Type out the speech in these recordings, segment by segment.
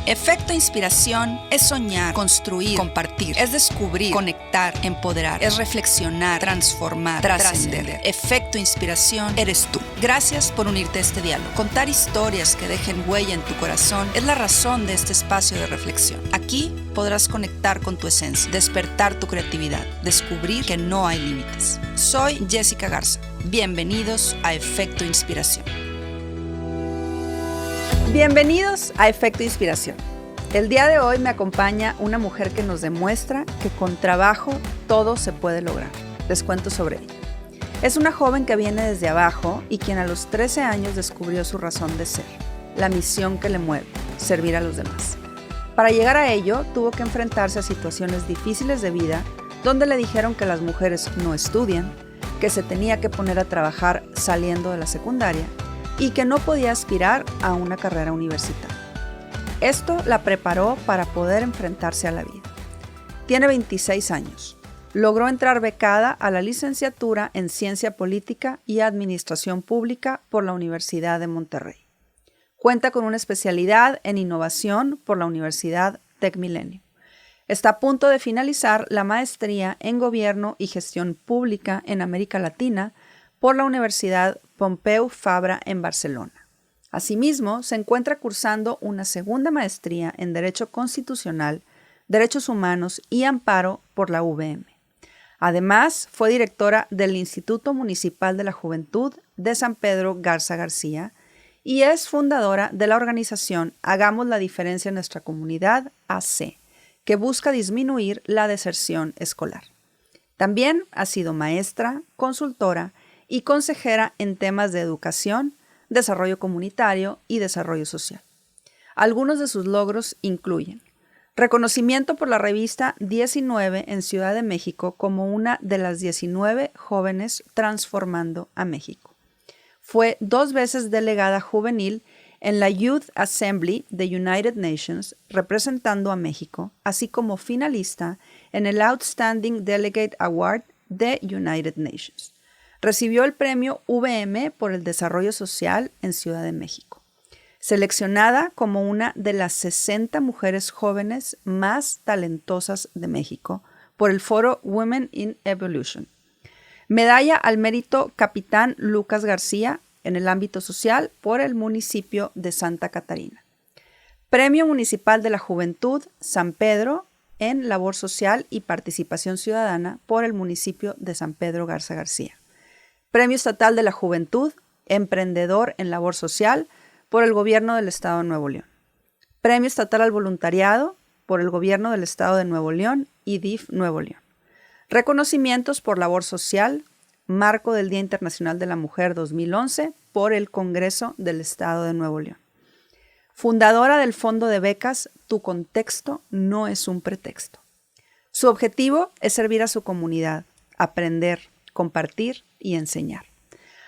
Efecto Inspiración es soñar, construir, compartir, es descubrir, conectar, empoderar, es reflexionar, transformar, trascender. Efecto Inspiración eres tú. Gracias por unirte a este diálogo. Contar historias que dejen huella en tu corazón es la razón de este espacio de reflexión. Aquí podrás conectar con tu esencia, despertar tu creatividad, descubrir que no hay límites. Soy Jessica Garza. Bienvenidos a Efecto Inspiración. Bienvenidos a Efecto Inspiración. El día de hoy me acompaña una mujer que nos demuestra que con trabajo todo se puede lograr. Les cuento sobre ella. Es una joven que viene desde abajo y quien a los 13 años descubrió su razón de ser, la misión que le mueve, servir a los demás. Para llegar a ello, tuvo que enfrentarse a situaciones difíciles de vida donde le dijeron que las mujeres no estudian, que se tenía que poner a trabajar saliendo de la secundaria y que no podía aspirar a una carrera universitaria. Esto la preparó para poder enfrentarse a la vida. Tiene 26 años. Logró entrar becada a la licenciatura en Ciencia Política y Administración Pública por la Universidad de Monterrey. Cuenta con una especialidad en Innovación por la Universidad Tec Milenio. Está a punto de finalizar la maestría en Gobierno y Gestión Pública en América Latina por la Universidad Pompeu Fabra en Barcelona. Asimismo, se encuentra cursando una segunda maestría en Derecho Constitucional, Derechos Humanos y Amparo por la UVM. Además, fue directora del Instituto Municipal de la Juventud de San Pedro Garza García y es fundadora de la organización Hagamos la Diferencia en Nuestra Comunidad, AC, que busca disminuir la deserción escolar. También ha sido maestra, consultora y consejera en temas de educación, desarrollo comunitario y desarrollo social. Algunos de sus logros incluyen reconocimiento por la revista 19 en Ciudad de México como una de las 19 jóvenes transformando a México. Fue 2 veces delegada juvenil en la Youth Assembly de United Nations representando a México, así como finalista en el Outstanding Delegate Award de United Nations. Recibió el premio VM por el desarrollo social en Ciudad de México. Seleccionada como una de las 60 mujeres jóvenes más talentosas de México por el foro Women in Evolution. Medalla al mérito Capitán Lucas García en el ámbito social por el municipio de Santa Catarina. Premio Municipal de la Juventud San Pedro en labor social y participación ciudadana por el municipio de San Pedro Garza García. Premio Estatal de la Juventud, Emprendedor en Labor Social, por el Gobierno del Estado de Nuevo León. Premio Estatal al Voluntariado, por el Gobierno del Estado de Nuevo León y DIF Nuevo León. Reconocimientos por labor social, Marco del Día Internacional de la Mujer 2011, por el Congreso del Estado de Nuevo León. Fundadora del Fondo de Becas Tu Contexto no es un pretexto. Su objetivo es servir a su comunidad, aprender, compartir y enseñar,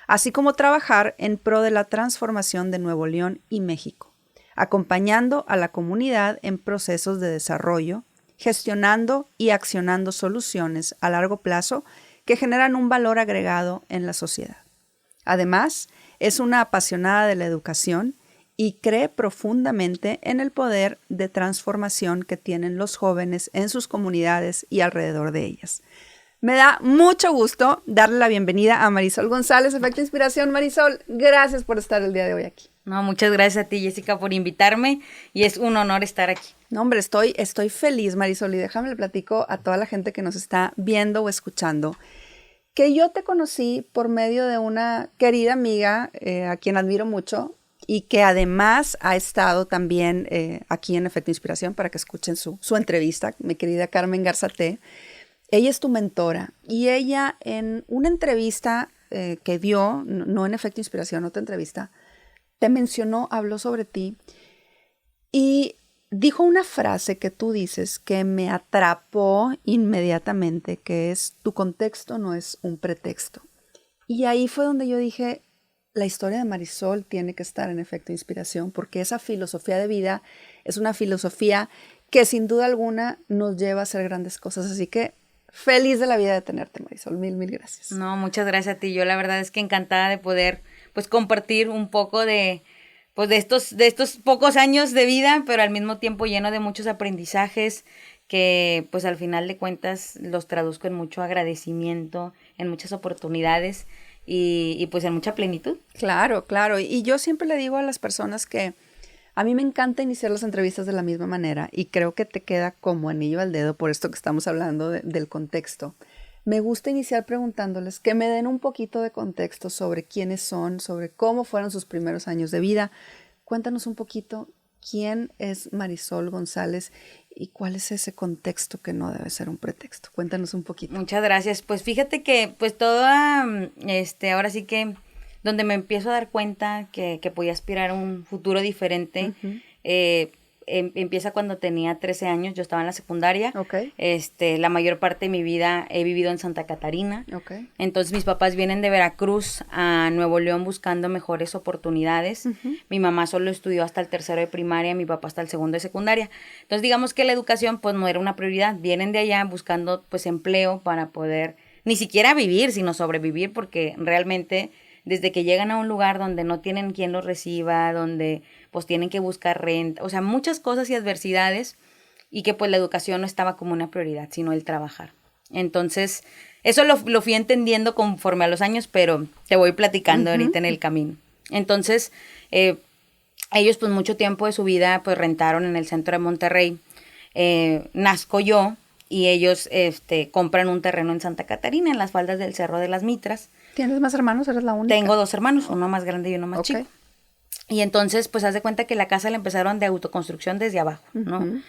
así como trabajar en pro de la transformación de Nuevo León y México, acompañando a la comunidad en procesos de desarrollo, gestionando y accionando soluciones a largo plazo que generan un valor agregado en la sociedad. Además, es una apasionada de la educación y cree profundamente en el poder de transformación que tienen los jóvenes en sus comunidades y alrededor de ellas. Me da mucho gusto darle la bienvenida a Marisol González, Efecto Inspiración. Marisol, gracias por estar el día de hoy aquí. No, muchas gracias a ti, Jessica, por invitarme y es un honor estar aquí. No, hombre, estoy feliz, Marisol, y déjame le platico a toda la gente que nos está viendo o escuchando que yo te conocí por medio de una querida amiga a quien admiro mucho y que además ha estado también aquí en Efecto Inspiración para que escuchen su entrevista, mi querida Carmen Garzate. Ella es tu mentora y ella en una entrevista que dio, no en Efecto Inspiración, otra entrevista, te mencionó, habló sobre ti y dijo una frase que tú dices que me atrapó inmediatamente, que es: tu contexto no es un pretexto. Y ahí fue donde yo dije, la historia de Marisol tiene que estar en Efecto Inspiración, porque esa filosofía de vida es una filosofía que sin duda alguna nos lleva a hacer grandes cosas. Así que feliz de la vida de tenerte, Marisol. Mil gracias. No, muchas gracias a ti. Yo la verdad es que encantada de poder pues compartir un poco de pues de estos pocos años de vida, pero al mismo tiempo lleno de muchos aprendizajes que pues al final de cuentas los traduzco en mucho agradecimiento, en muchas oportunidades y pues en mucha plenitud. Claro, claro. Y yo siempre le digo a las personas que a mí me encanta iniciar las entrevistas de la misma manera y creo que te queda como anillo al dedo por esto que estamos hablando del contexto. Me gusta iniciar preguntándoles que me den un poquito de contexto sobre quiénes son, sobre cómo fueron sus primeros años de vida. Cuéntanos un poquito quién es Marisol González y cuál es ese contexto que no debe ser un pretexto. Cuéntanos un poquito. Muchas gracias. Pues fíjate que pues toda, ahora sí que donde me empiezo a dar cuenta que podía aspirar a un futuro diferente, empieza cuando tenía 13 años, yo estaba en la secundaria. Okay. La mayor parte de mi vida he vivido en Santa Catarina. Okay. Entonces mis papás vienen de Veracruz a Nuevo León buscando mejores oportunidades. Mi mamá solo estudió hasta el tercero de primaria, mi papá hasta el segundo de secundaria. Entonces digamos que la educación pues no era una prioridad. Vienen de allá buscando pues empleo para poder ni siquiera vivir, sino sobrevivir, porque realmente desde que llegan a un lugar donde no tienen quien los reciba, donde pues tienen que buscar renta, o sea, muchas cosas y adversidades, y que pues la educación no estaba como una prioridad, sino el trabajar. Entonces, eso lo fui entendiendo conforme a los años, pero te voy platicando ahorita en el camino. Entonces, ellos pues mucho tiempo de su vida pues rentaron en el centro de Monterrey. Nazco yo y ellos compran un terreno en Santa Catarina, en las faldas del Cerro de las Mitras. ¿Tienes más hermanos? ¿Eres la única? Tengo 2 hermanos, uno más grande y uno más chico. Y entonces, pues, haz de cuenta que la casa la empezaron de autoconstrucción desde abajo, ¿no?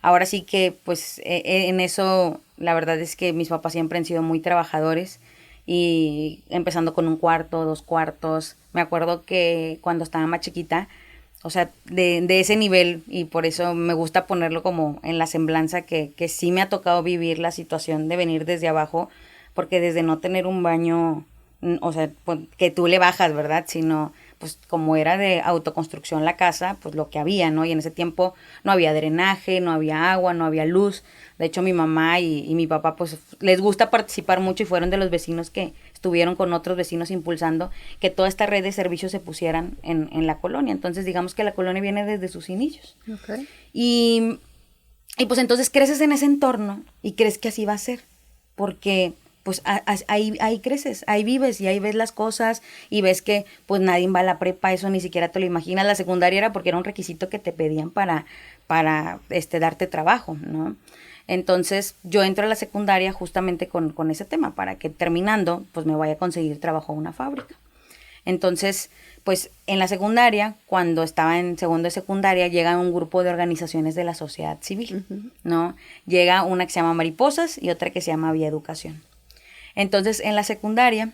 Ahora sí que, pues, en eso, la verdad es que mis papás siempre han sido muy trabajadores y empezando con 1 cuarto, 2 cuartos. Me acuerdo que cuando estaba más chiquita, o sea, de ese nivel, y por eso me gusta ponerlo como en la semblanza que sí me ha tocado vivir la situación de venir desde abajo, porque desde no tener un baño, o sea, pues, que tú le bajas, ¿verdad? Sino, pues, como era de autoconstrucción la casa, pues, lo que había, ¿no? Y en ese tiempo no había drenaje, no había agua, no había luz. De hecho, mi mamá y mi papá, pues, les gusta participar mucho y fueron de los vecinos que estuvieron con otros vecinos impulsando que toda esta red de servicios se pusieran en la colonia. Entonces, digamos que la colonia viene desde sus inicios. Okay. Y pues, entonces creces en ese entorno y crees que así va a ser, porque pues ahí creces, ahí vives y ahí ves las cosas y ves que pues nadie va a la prepa, eso ni siquiera te lo imaginas. La secundaria era porque era un requisito que te pedían para darte trabajo, ¿no? Entonces yo entro a la secundaria justamente con ese tema, para que terminando pues me vaya a conseguir trabajo en una fábrica. Entonces, pues en la secundaria, cuando estaba en segundo de secundaria, llega un grupo de organizaciones de la sociedad civil, ¿no? Llega una que se llama Mariposas y otra que se llama Vía Educación. Entonces, en la secundaria,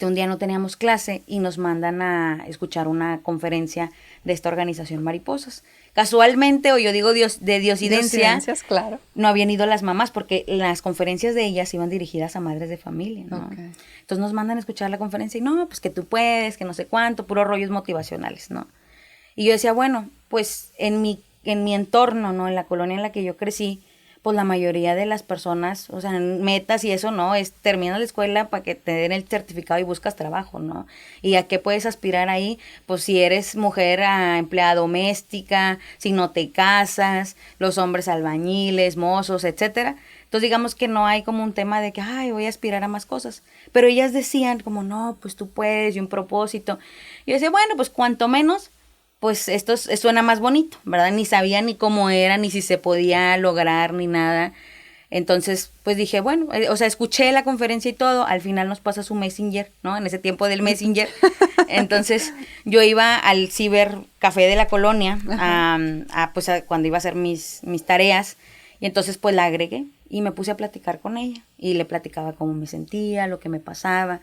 un día no teníamos clase y nos mandan a escuchar una conferencia de esta organización Mariposas. Casualmente, o yo digo de diosidencia, claro, no habían ido las mamás, porque las conferencias de ellas iban dirigidas a madres de familia, ¿no? Okay. Entonces nos mandan a escuchar la conferencia y no, pues que tú puedes, que no sé cuánto, puros rollos motivacionales, ¿no? Y yo decía, bueno, pues en mi entorno, ¿no? En la colonia en la que yo crecí, pues la mayoría de las personas, o sea, metas y eso, ¿no? Es terminas la escuela para que te den el certificado y buscas trabajo, ¿no? ¿Y a qué puedes aspirar ahí? Pues si eres mujer, a empleada doméstica, si no te casas, los hombres albañiles, mozos, etcétera. Entonces digamos que no hay como un tema de que, ay, voy a aspirar a más cosas. Pero ellas decían como, no, pues tú puedes, y un propósito. Y yo decía, bueno, pues cuanto menos, pues esto suena más bonito, ¿verdad? Ni sabía ni cómo era, ni si se podía lograr, ni nada. Entonces, pues dije, bueno, o sea, escuché la conferencia y todo, al final nos pasa su Messenger, ¿no? En ese tiempo del Messenger. Entonces, yo iba al cibercafé de la colonia, cuando iba a hacer mis tareas, y entonces pues la agregué y me puse a platicar con ella, y le platicaba cómo me sentía, lo que me pasaba,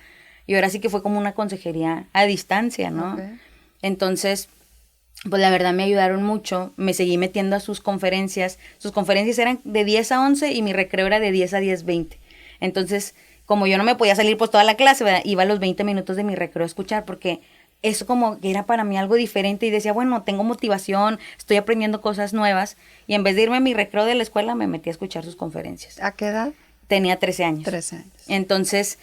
y ahora sí que fue como una consejería a distancia, ¿no? Okay. Entonces, pues la verdad me ayudaron mucho, me seguí metiendo a sus conferencias eran de 10 a 11 y mi recreo era de 10 a 10:20, entonces como yo no me podía salir pues toda la clase, ¿verdad? Iba a los 20 minutos de mi recreo a escuchar, porque eso como que era para mí algo diferente y decía, bueno, tengo motivación, estoy aprendiendo cosas nuevas, y en vez de irme a mi recreo de la escuela me metí a escuchar sus conferencias. ¿A qué edad? Tenía 13 años. 13 años. Entonces,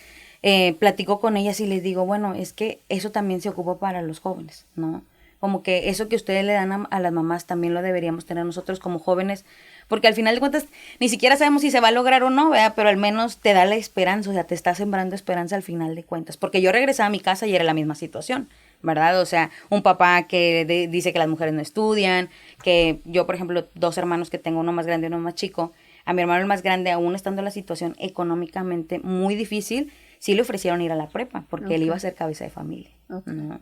platico con ellas y les digo, bueno, es que eso también se ocupa para los jóvenes, ¿no? Como que eso que ustedes le dan a las mamás también lo deberíamos tener nosotros como jóvenes, porque al final de cuentas ni siquiera sabemos si se va a lograr o no, ¿verdad? Pero al menos te da la esperanza, o sea, te está sembrando esperanza al final de cuentas, porque yo regresaba a mi casa y era la misma situación, ¿verdad? O sea, un papá que dice que las mujeres no estudian, que yo, por ejemplo, 2 hermanos que tengo, uno más grande y uno más chico, a mi hermano el más grande, aún estando en la situación económicamente muy difícil, sí le ofrecieron ir a la prepa, porque él iba a ser cabeza de familia, ¿no?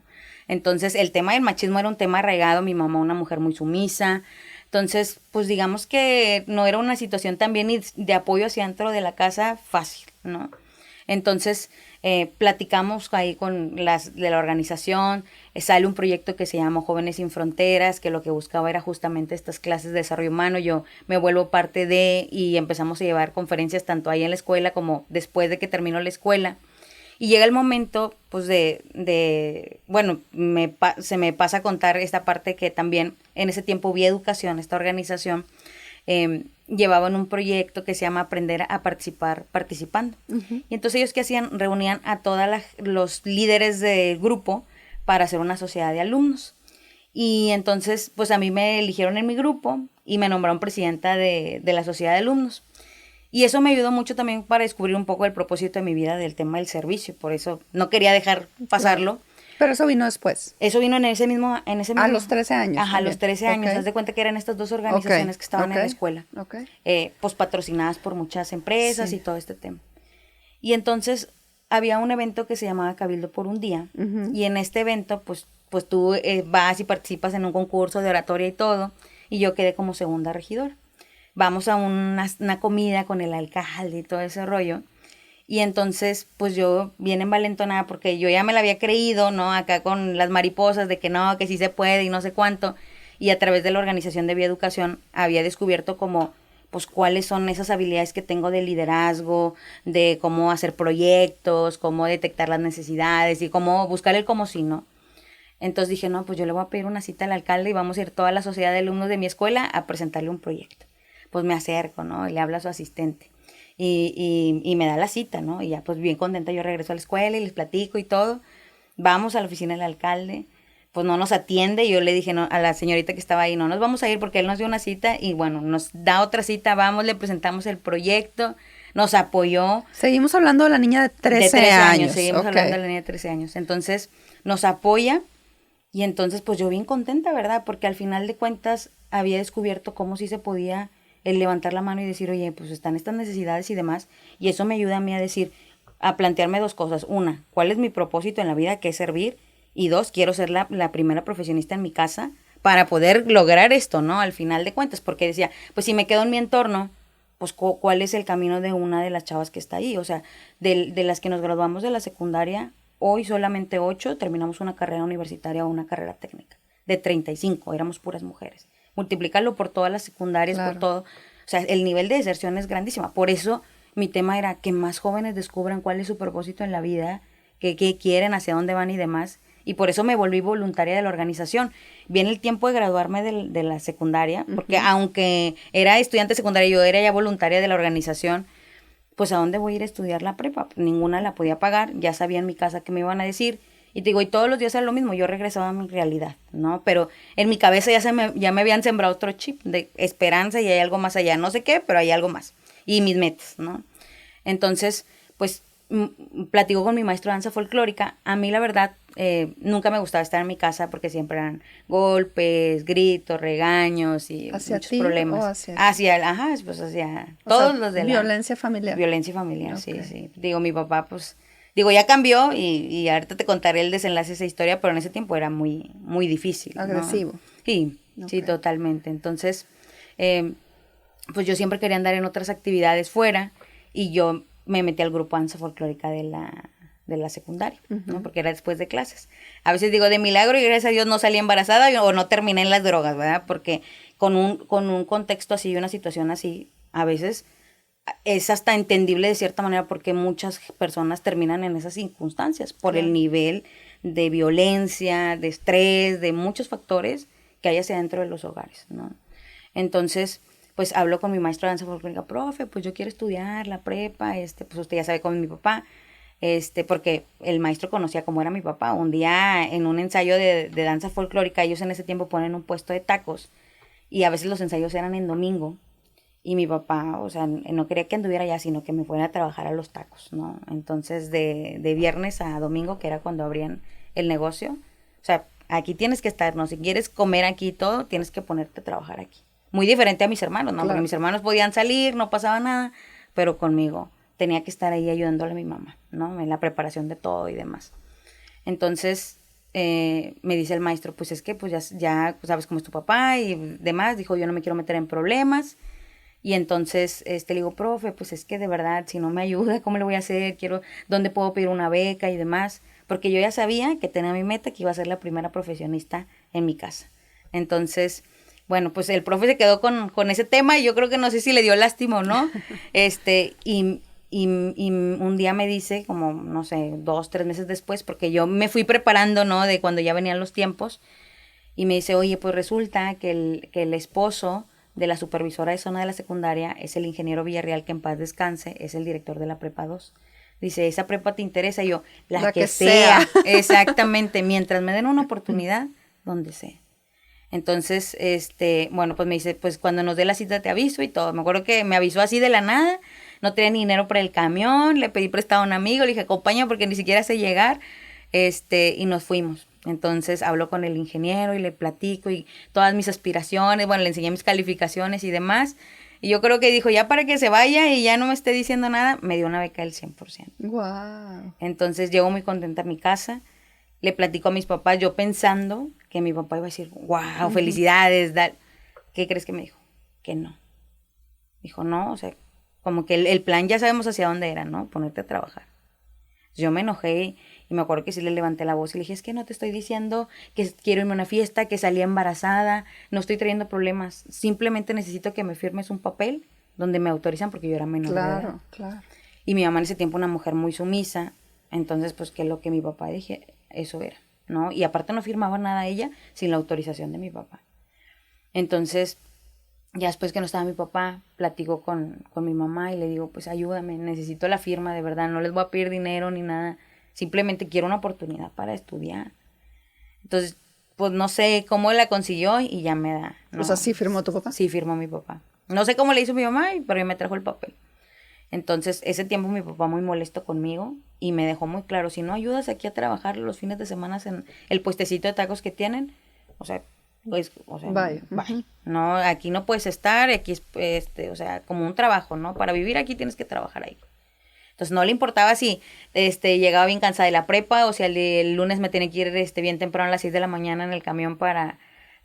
Entonces, el tema del machismo era un tema arraigado, mi mamá una mujer muy sumisa, entonces, pues digamos que no era una situación también de apoyo hacia dentro de la casa fácil, ¿no? Entonces, platicamos ahí con las de la organización, sale un proyecto que se llama Jóvenes Sin Fronteras, que lo que buscaba era justamente estas clases de desarrollo humano, yo me vuelvo parte de y empezamos a llevar conferencias tanto ahí en la escuela como después de que terminó la escuela. Y llega el momento, pues, bueno, se me pasa a contar esta parte que también en ese tiempo vi educación, esta organización, llevaban un proyecto que se llama Aprender a Participar Participando. Uh-huh. Y entonces ellos, ¿qué hacían? Reunían a todos los líderes del grupo para hacer una sociedad de alumnos. Y entonces, pues a mí me eligieron en mi grupo y me nombraron presidenta de la sociedad de alumnos. Y eso me ayudó mucho también para descubrir un poco el propósito de mi vida del tema del servicio. Por eso no quería dejar pasarlo. Claro. Pero eso vino después. Eso vino en ese mismo. A los 13 años. Ajá, a los 13 años. Haz de cuenta que eran estas 2 organizaciones que estaban en la escuela. Pues patrocinadas por muchas empresas y todo este tema. Y entonces había un evento que se llamaba Cabildo por un Día. Uh-huh. Y en este evento, pues tú vas y participas en un concurso de oratoria y todo. Y yo quedé como segunda regidora. Vamos a una comida con el alcalde y todo ese rollo. Y entonces, pues yo bien envalentonada, porque yo ya me la había creído, ¿no? Acá con las mariposas de que no, que sí se puede y no sé cuánto. Y a través de la organización de Bioeducación había descubierto como, pues, cuáles son esas habilidades que tengo de liderazgo, de cómo hacer proyectos, cómo detectar las necesidades y cómo buscar el cómo sí, ¿no? Entonces dije, no, pues yo le voy a pedir una cita al alcalde y vamos a ir toda la sociedad de alumnos de mi escuela a presentarle un proyecto. Pues me acerco, ¿no? Y le hablo a su asistente. Y me da la cita, ¿no? Y ya pues bien contenta yo regreso a la escuela y les platico y todo. Vamos a la oficina del alcalde, pues no nos atiende. Y yo le dije a la señorita que estaba ahí, no nos vamos a ir porque él nos dio una cita y bueno, nos da otra cita, vamos, le presentamos el proyecto, nos apoyó. Seguimos hablando de la niña de 13 años. Seguimos hablando de la niña de 13 años. Entonces nos apoya y entonces pues yo bien contenta, ¿verdad? Porque al final de cuentas había descubierto cómo sí se podía el levantar la mano y decir, oye, pues están estas necesidades y demás, y eso me ayuda a mí a decir, a plantearme 2 cosas. Una, ¿cuál es mi propósito en la vida? ¿Qué es servir? Y 2, quiero ser la primera profesionista en mi casa para poder lograr esto, ¿no? Al final de cuentas, porque decía, pues si me quedo en mi entorno, pues ¿cuál es el camino de una de las chavas que está ahí? O sea, de las que nos graduamos de la secundaria, hoy solamente 8 terminamos una carrera universitaria o una carrera técnica. De 35, éramos puras mujeres. Multiplicarlo por todas las secundarias, claro, por todo. O sea, el nivel de deserción es grandísima. Por eso mi tema era que más jóvenes descubran cuál es su propósito en la vida, qué quieren, hacia dónde van y demás. Y por eso me volví voluntaria de la organización. Viene el tiempo de graduarme de la secundaria, porque aunque era estudiante secundaria, yo era ya voluntaria de la organización, pues ¿a dónde voy a ir a estudiar la prepa? Ninguna la podía pagar, ya sabía en mi casa qué me iban a decir. Y te digo, y todos los días era lo mismo, yo regresaba a mi realidad, ¿no? Pero en mi cabeza ya me habían sembrado otro chip de esperanza y hay algo más allá, no sé qué, pero hay algo más. Y mis metas, ¿no? Entonces, pues, platico con mi maestro de danza folclórica. A mí, la verdad, nunca me gustaba estar en mi casa porque siempre eran golpes, gritos, regaños y muchos problemas. Hacia todos los de la violencia familiar. Violencia familiar, okay. Sí. Digo, mi papá, pues... Digo, ya cambió y ahorita te contaré el desenlace de esa historia, pero en ese tiempo era muy, muy difícil, ¿no? Agresivo. Sí, okay. Sí, totalmente. Entonces, pues yo siempre quería andar en otras actividades fuera y yo me metí al grupo danza folclórica de la secundaria, ¿no? Porque era después de clases. A veces digo, de milagro y gracias a Dios no salí embarazada o no terminé en las drogas, ¿verdad? Porque con un contexto así y una situación así, a veces... es hasta entendible de cierta manera porque muchas personas terminan en esas circunstancias por el nivel de violencia, de estrés, de muchos factores que hay hacia dentro de los hogares, ¿no? Entonces, pues hablo con mi maestro de danza folclórica, profe, pues yo quiero estudiar la prepa, pues usted ya sabe cómo es mi papá, porque el maestro conocía cómo era mi papá. Un día en un ensayo de danza folclórica, ellos en ese tiempo ponen un puesto de tacos y a veces los ensayos eran en domingo y mi papá, o sea, no quería que anduviera allá, sino que me fuera a trabajar a los tacos, ¿no? Entonces de viernes a domingo, que era cuando abrían el negocio, o sea, aquí tienes que estar, ¿no? Si quieres comer aquí y todo, tienes que ponerte a trabajar aquí. Muy diferente a mis hermanos, ¿no? Claro. Porque mis hermanos podían salir, no pasaba nada, pero conmigo tenía que estar ahí ayudándole a mi mamá, ¿no? En la preparación de todo y demás. Entonces, me dice el maestro, pues es que pues ya sabes cómo es tu papá y demás. Dijo, yo no me quiero meter en problemas. Y entonces le digo, profe, pues es que de verdad, si no me ayuda, ¿cómo le voy a hacer? ¿Dónde puedo pedir una beca y demás? Porque yo ya sabía que tenía mi meta, que iba a ser la primera profesionista en mi casa. Entonces, bueno, pues el profe se quedó con ese tema y yo creo que no sé si le dio lástima o no. Y un día me dice, como, no sé, 2, 3 meses después, porque yo me fui preparando, ¿no? De cuando ya venían los tiempos. Y me dice, oye, pues resulta que el esposo de la supervisora de zona de la secundaria es el ingeniero Villarreal, que en paz descanse, es el director de la prepa 2. Dice, ¿esa prepa te interesa? Y yo, la que sea. Exactamente, mientras me den una oportunidad, donde sea. Entonces, bueno, pues me dice, pues cuando nos dé la cita te aviso y todo. Me acuerdo que me avisó así de la nada, no tenía ni dinero para el camión, le pedí prestado a un amigo, le dije, acompaña porque ni siquiera sé llegar, y nos fuimos. Entonces hablo con el ingeniero y le platico y todas mis aspiraciones, bueno, le enseñé mis calificaciones y demás. Y yo creo que dijo, ya para que se vaya y ya no me esté diciendo nada, me dio una beca del 100%. Wow. Entonces llego muy contenta a mi casa, le platico a mis papás, yo pensando que mi papá iba a decir, wow, felicidades, ¿qué crees que me dijo? Que no. Dijo, no, o sea, como que el plan ya sabemos hacia dónde era, ¿no? Ponerte a trabajar. Yo me enojé y me acuerdo que sí le levanté la voz y le dije, es que no te estoy diciendo que quiero irme a una fiesta, que salí embarazada, no estoy trayendo problemas, simplemente necesito que me firmes un papel donde me autorizan porque yo era menor de edad. Claro, claro. Y mi mamá en ese tiempo una mujer muy sumisa, entonces pues que lo que mi papá dije, eso era, ¿no? Y aparte no firmaba nada ella sin la autorización de mi papá. Entonces, ya después que no estaba mi papá, platico con mi mamá y le digo, pues ayúdame, necesito la firma, de verdad, no les voy a pedir dinero ni nada, simplemente quiero una oportunidad para estudiar. Entonces, pues no sé cómo la consiguió y ya me da, ¿no? O sea, ¿sí firmó tu papá? Sí, firmó mi papá. No sé cómo le hizo mi mamá, pero me trajo el papel. Entonces, ese tiempo mi papá muy molesto conmigo y me dejó muy claro, si no ayudas aquí a trabajar los fines de semana en el puestecito de tacos que tienen, o sea, pues, o sea, Bye. bye. No, aquí no puedes estar, aquí es, o sea, como un trabajo, ¿no? Para vivir aquí tienes que trabajar ahí. Entonces, no le importaba si, llegaba bien cansada de la prepa o si el lunes me tenía que ir, bien temprano a las 6 de la mañana en el camión para,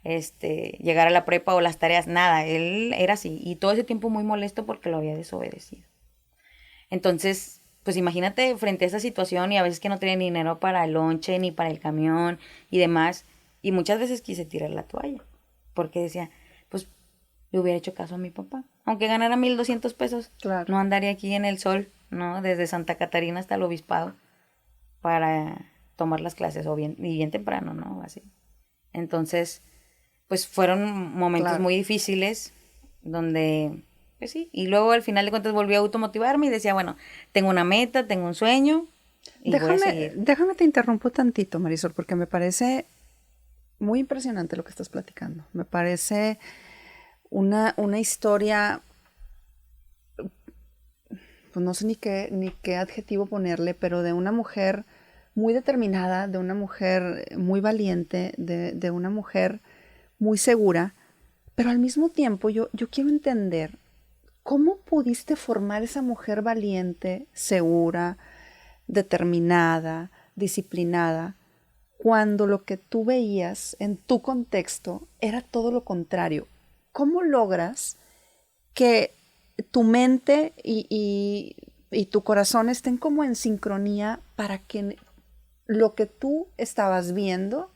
llegar a la prepa o las tareas, nada, él era así. Y todo ese tiempo muy molesto porque lo había desobedecido. Entonces, pues imagínate frente a esa situación y a veces que no tenía ni dinero para el lonche ni para el camión y demás. Y muchas veces quise tirar la toalla porque decía, pues le hubiera hecho caso a mi papá. Aunque ganara 1,200 pesos, Claro. no andaría aquí en el sol, ¿no? Desde Santa Catarina hasta el Obispado para tomar las clases y bien temprano, ¿no? Así. Entonces, pues fueron momentos Claro. muy difíciles donde... Pues sí, y luego al final de cuentas volví a automotivarme y decía, bueno, tengo una meta, tengo un sueño y voy a seguir. Déjame te interrumpo tantito, Marisol, porque me parece muy impresionante lo que estás platicando. Me parece una historia, pues no sé ni qué adjetivo ponerle, pero de una mujer muy determinada, de una mujer muy valiente, de una mujer muy segura, pero al mismo tiempo yo quiero entender ¿cómo pudiste formar esa mujer valiente, segura, determinada, disciplinada, cuando lo que tú veías en tu contexto era todo lo contrario? ¿Cómo logras que tu mente y tu corazón estén como en sincronía para que lo que tú estabas viendo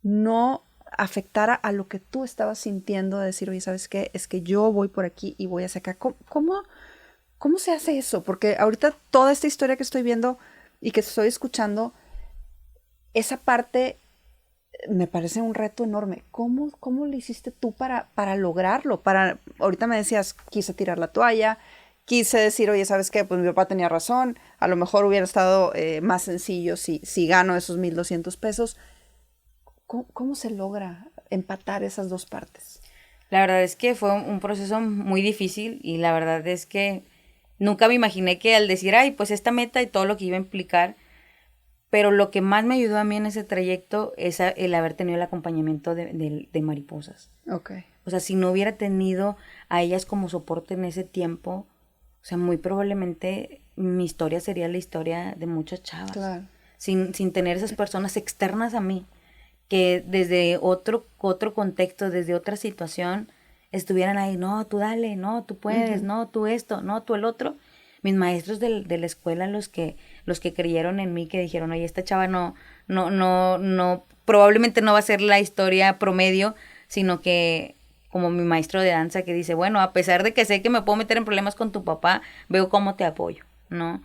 no afectara a lo que tú estabas sintiendo, de decir, oye, ¿sabes qué? Es que yo voy por aquí y voy hacia acá. ¿Cómo se hace eso? Porque ahorita toda esta historia que estoy viendo y que estoy escuchando, esa parte me parece un reto enorme. ¿Cómo lo hiciste tú para lograrlo? Ahorita me decías, quise tirar la toalla, quise decir, oye, ¿sabes qué? Pues mi papá tenía razón, a lo mejor hubiera estado más sencillo si gano esos 1,200 pesos. ¿Cómo se logra empatar esas dos partes? La verdad es que fue un proceso muy difícil y la verdad es que nunca me imaginé que al decir, ay, pues esta meta y todo lo que iba a implicar, pero lo que más me ayudó a mí en ese trayecto es el haber tenido el acompañamiento de mariposas. Ok. O sea, si no hubiera tenido a ellas como soporte en ese tiempo, o sea, muy probablemente mi historia sería la historia de muchas chavas. Claro. Sin tener esas personas externas a mí, que desde otro contexto, desde otra situación, estuvieran ahí, no, tú dale, no, tú puedes, no, tú esto, no, tú el otro. Mis maestros de la escuela, los que creyeron en mí, que dijeron, oye, esta chava no, probablemente no va a ser la historia promedio, sino que como mi maestro de danza que dice, bueno, a pesar de que sé que me puedo meter en problemas con tu papá, veo cómo te apoyo, ¿no?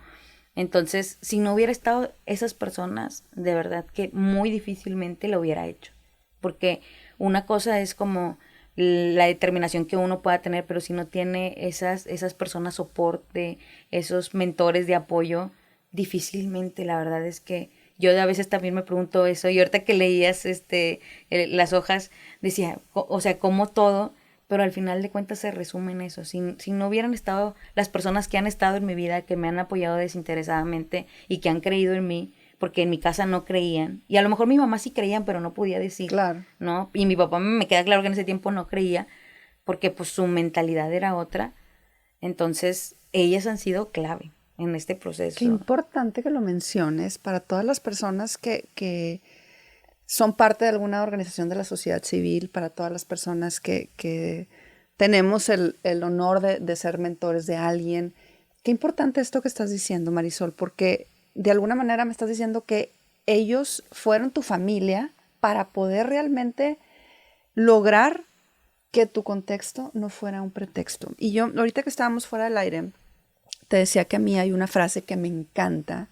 Entonces, si no hubiera estado esas personas, de verdad que muy difícilmente lo hubiera hecho. Porque una cosa es como la determinación que uno pueda tener, pero si no tiene esas personas soporte, esos mentores de apoyo, difícilmente, la verdad es que yo a veces también me pregunto eso, y ahorita que leías las hojas, decía, o sea, como todo, pero al final de cuentas se resume en eso. Si no hubieran estado las personas que han estado en mi vida, que me han apoyado desinteresadamente y que han creído en mí, porque en mi casa no creían, y a lo mejor mi mamá sí creían, pero no podía decir, Claro. ¿no? Y mi papá me queda claro que en ese tiempo no creía, porque pues su mentalidad era otra. Entonces, ellas han sido clave en este proceso. Qué importante que lo menciones para todas las personas que son parte de alguna organización de la sociedad civil, para todas las personas que tenemos el honor de ser mentores de alguien. Qué importante esto que estás diciendo, Marisol, porque de alguna manera me estás diciendo que ellos fueron tu familia para poder realmente lograr que tu contexto no fuera un pretexto. Y yo, ahorita que estábamos fuera del aire, te decía que a mí hay una frase que me encanta,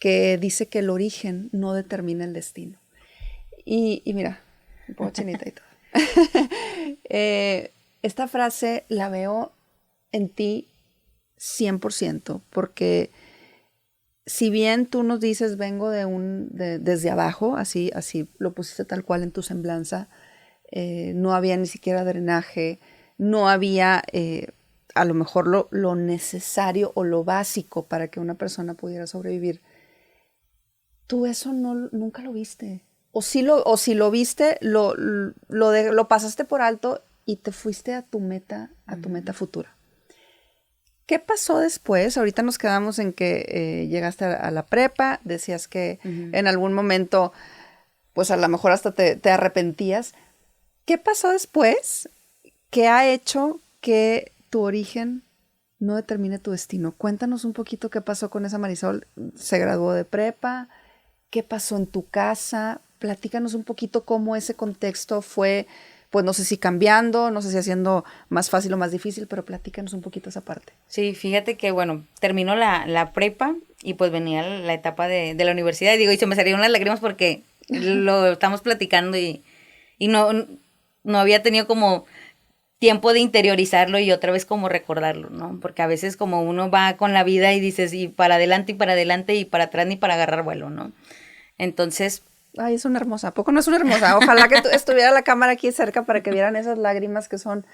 que dice que el origen no determina el destino. Y mira, un poco chinita y todo. Esta frase la veo en ti 100%, porque si bien tú nos dices vengo desde abajo, así lo pusiste tal cual en tu semblanza, no había ni siquiera drenaje, no había a lo mejor lo necesario o lo básico para que una persona pudiera sobrevivir. Tú eso nunca lo viste. O si lo viste, lo pasaste por alto y te fuiste a tu meta futura. ¿Qué pasó después? Ahorita nos quedamos en que llegaste a la prepa, decías que en algún momento, pues a lo mejor hasta te arrepentías. ¿Qué pasó después? ¿Qué ha hecho que tu origen no determine tu destino? Cuéntanos un poquito qué pasó con esa Marisol. ¿Se graduó de prepa? ¿Qué pasó en tu casa? Platícanos un poquito cómo ese contexto fue, pues no sé si cambiando, no sé si haciendo más fácil o más difícil, pero platícanos un poquito esa parte. Sí, fíjate que, bueno, terminó la prepa y pues venía la etapa de la universidad. Y se me salieron las lágrimas porque lo estamos platicando y no había tenido como tiempo de interiorizarlo y otra vez como recordarlo, ¿no? Porque a veces como uno va con la vida y dices, y para adelante y para atrás ni para agarrar vuelo, ¿no? Entonces... Ay, es una hermosa. ¿A poco no es una hermosa? Ojalá que estuviera la cámara aquí cerca para que vieran esas lágrimas que son,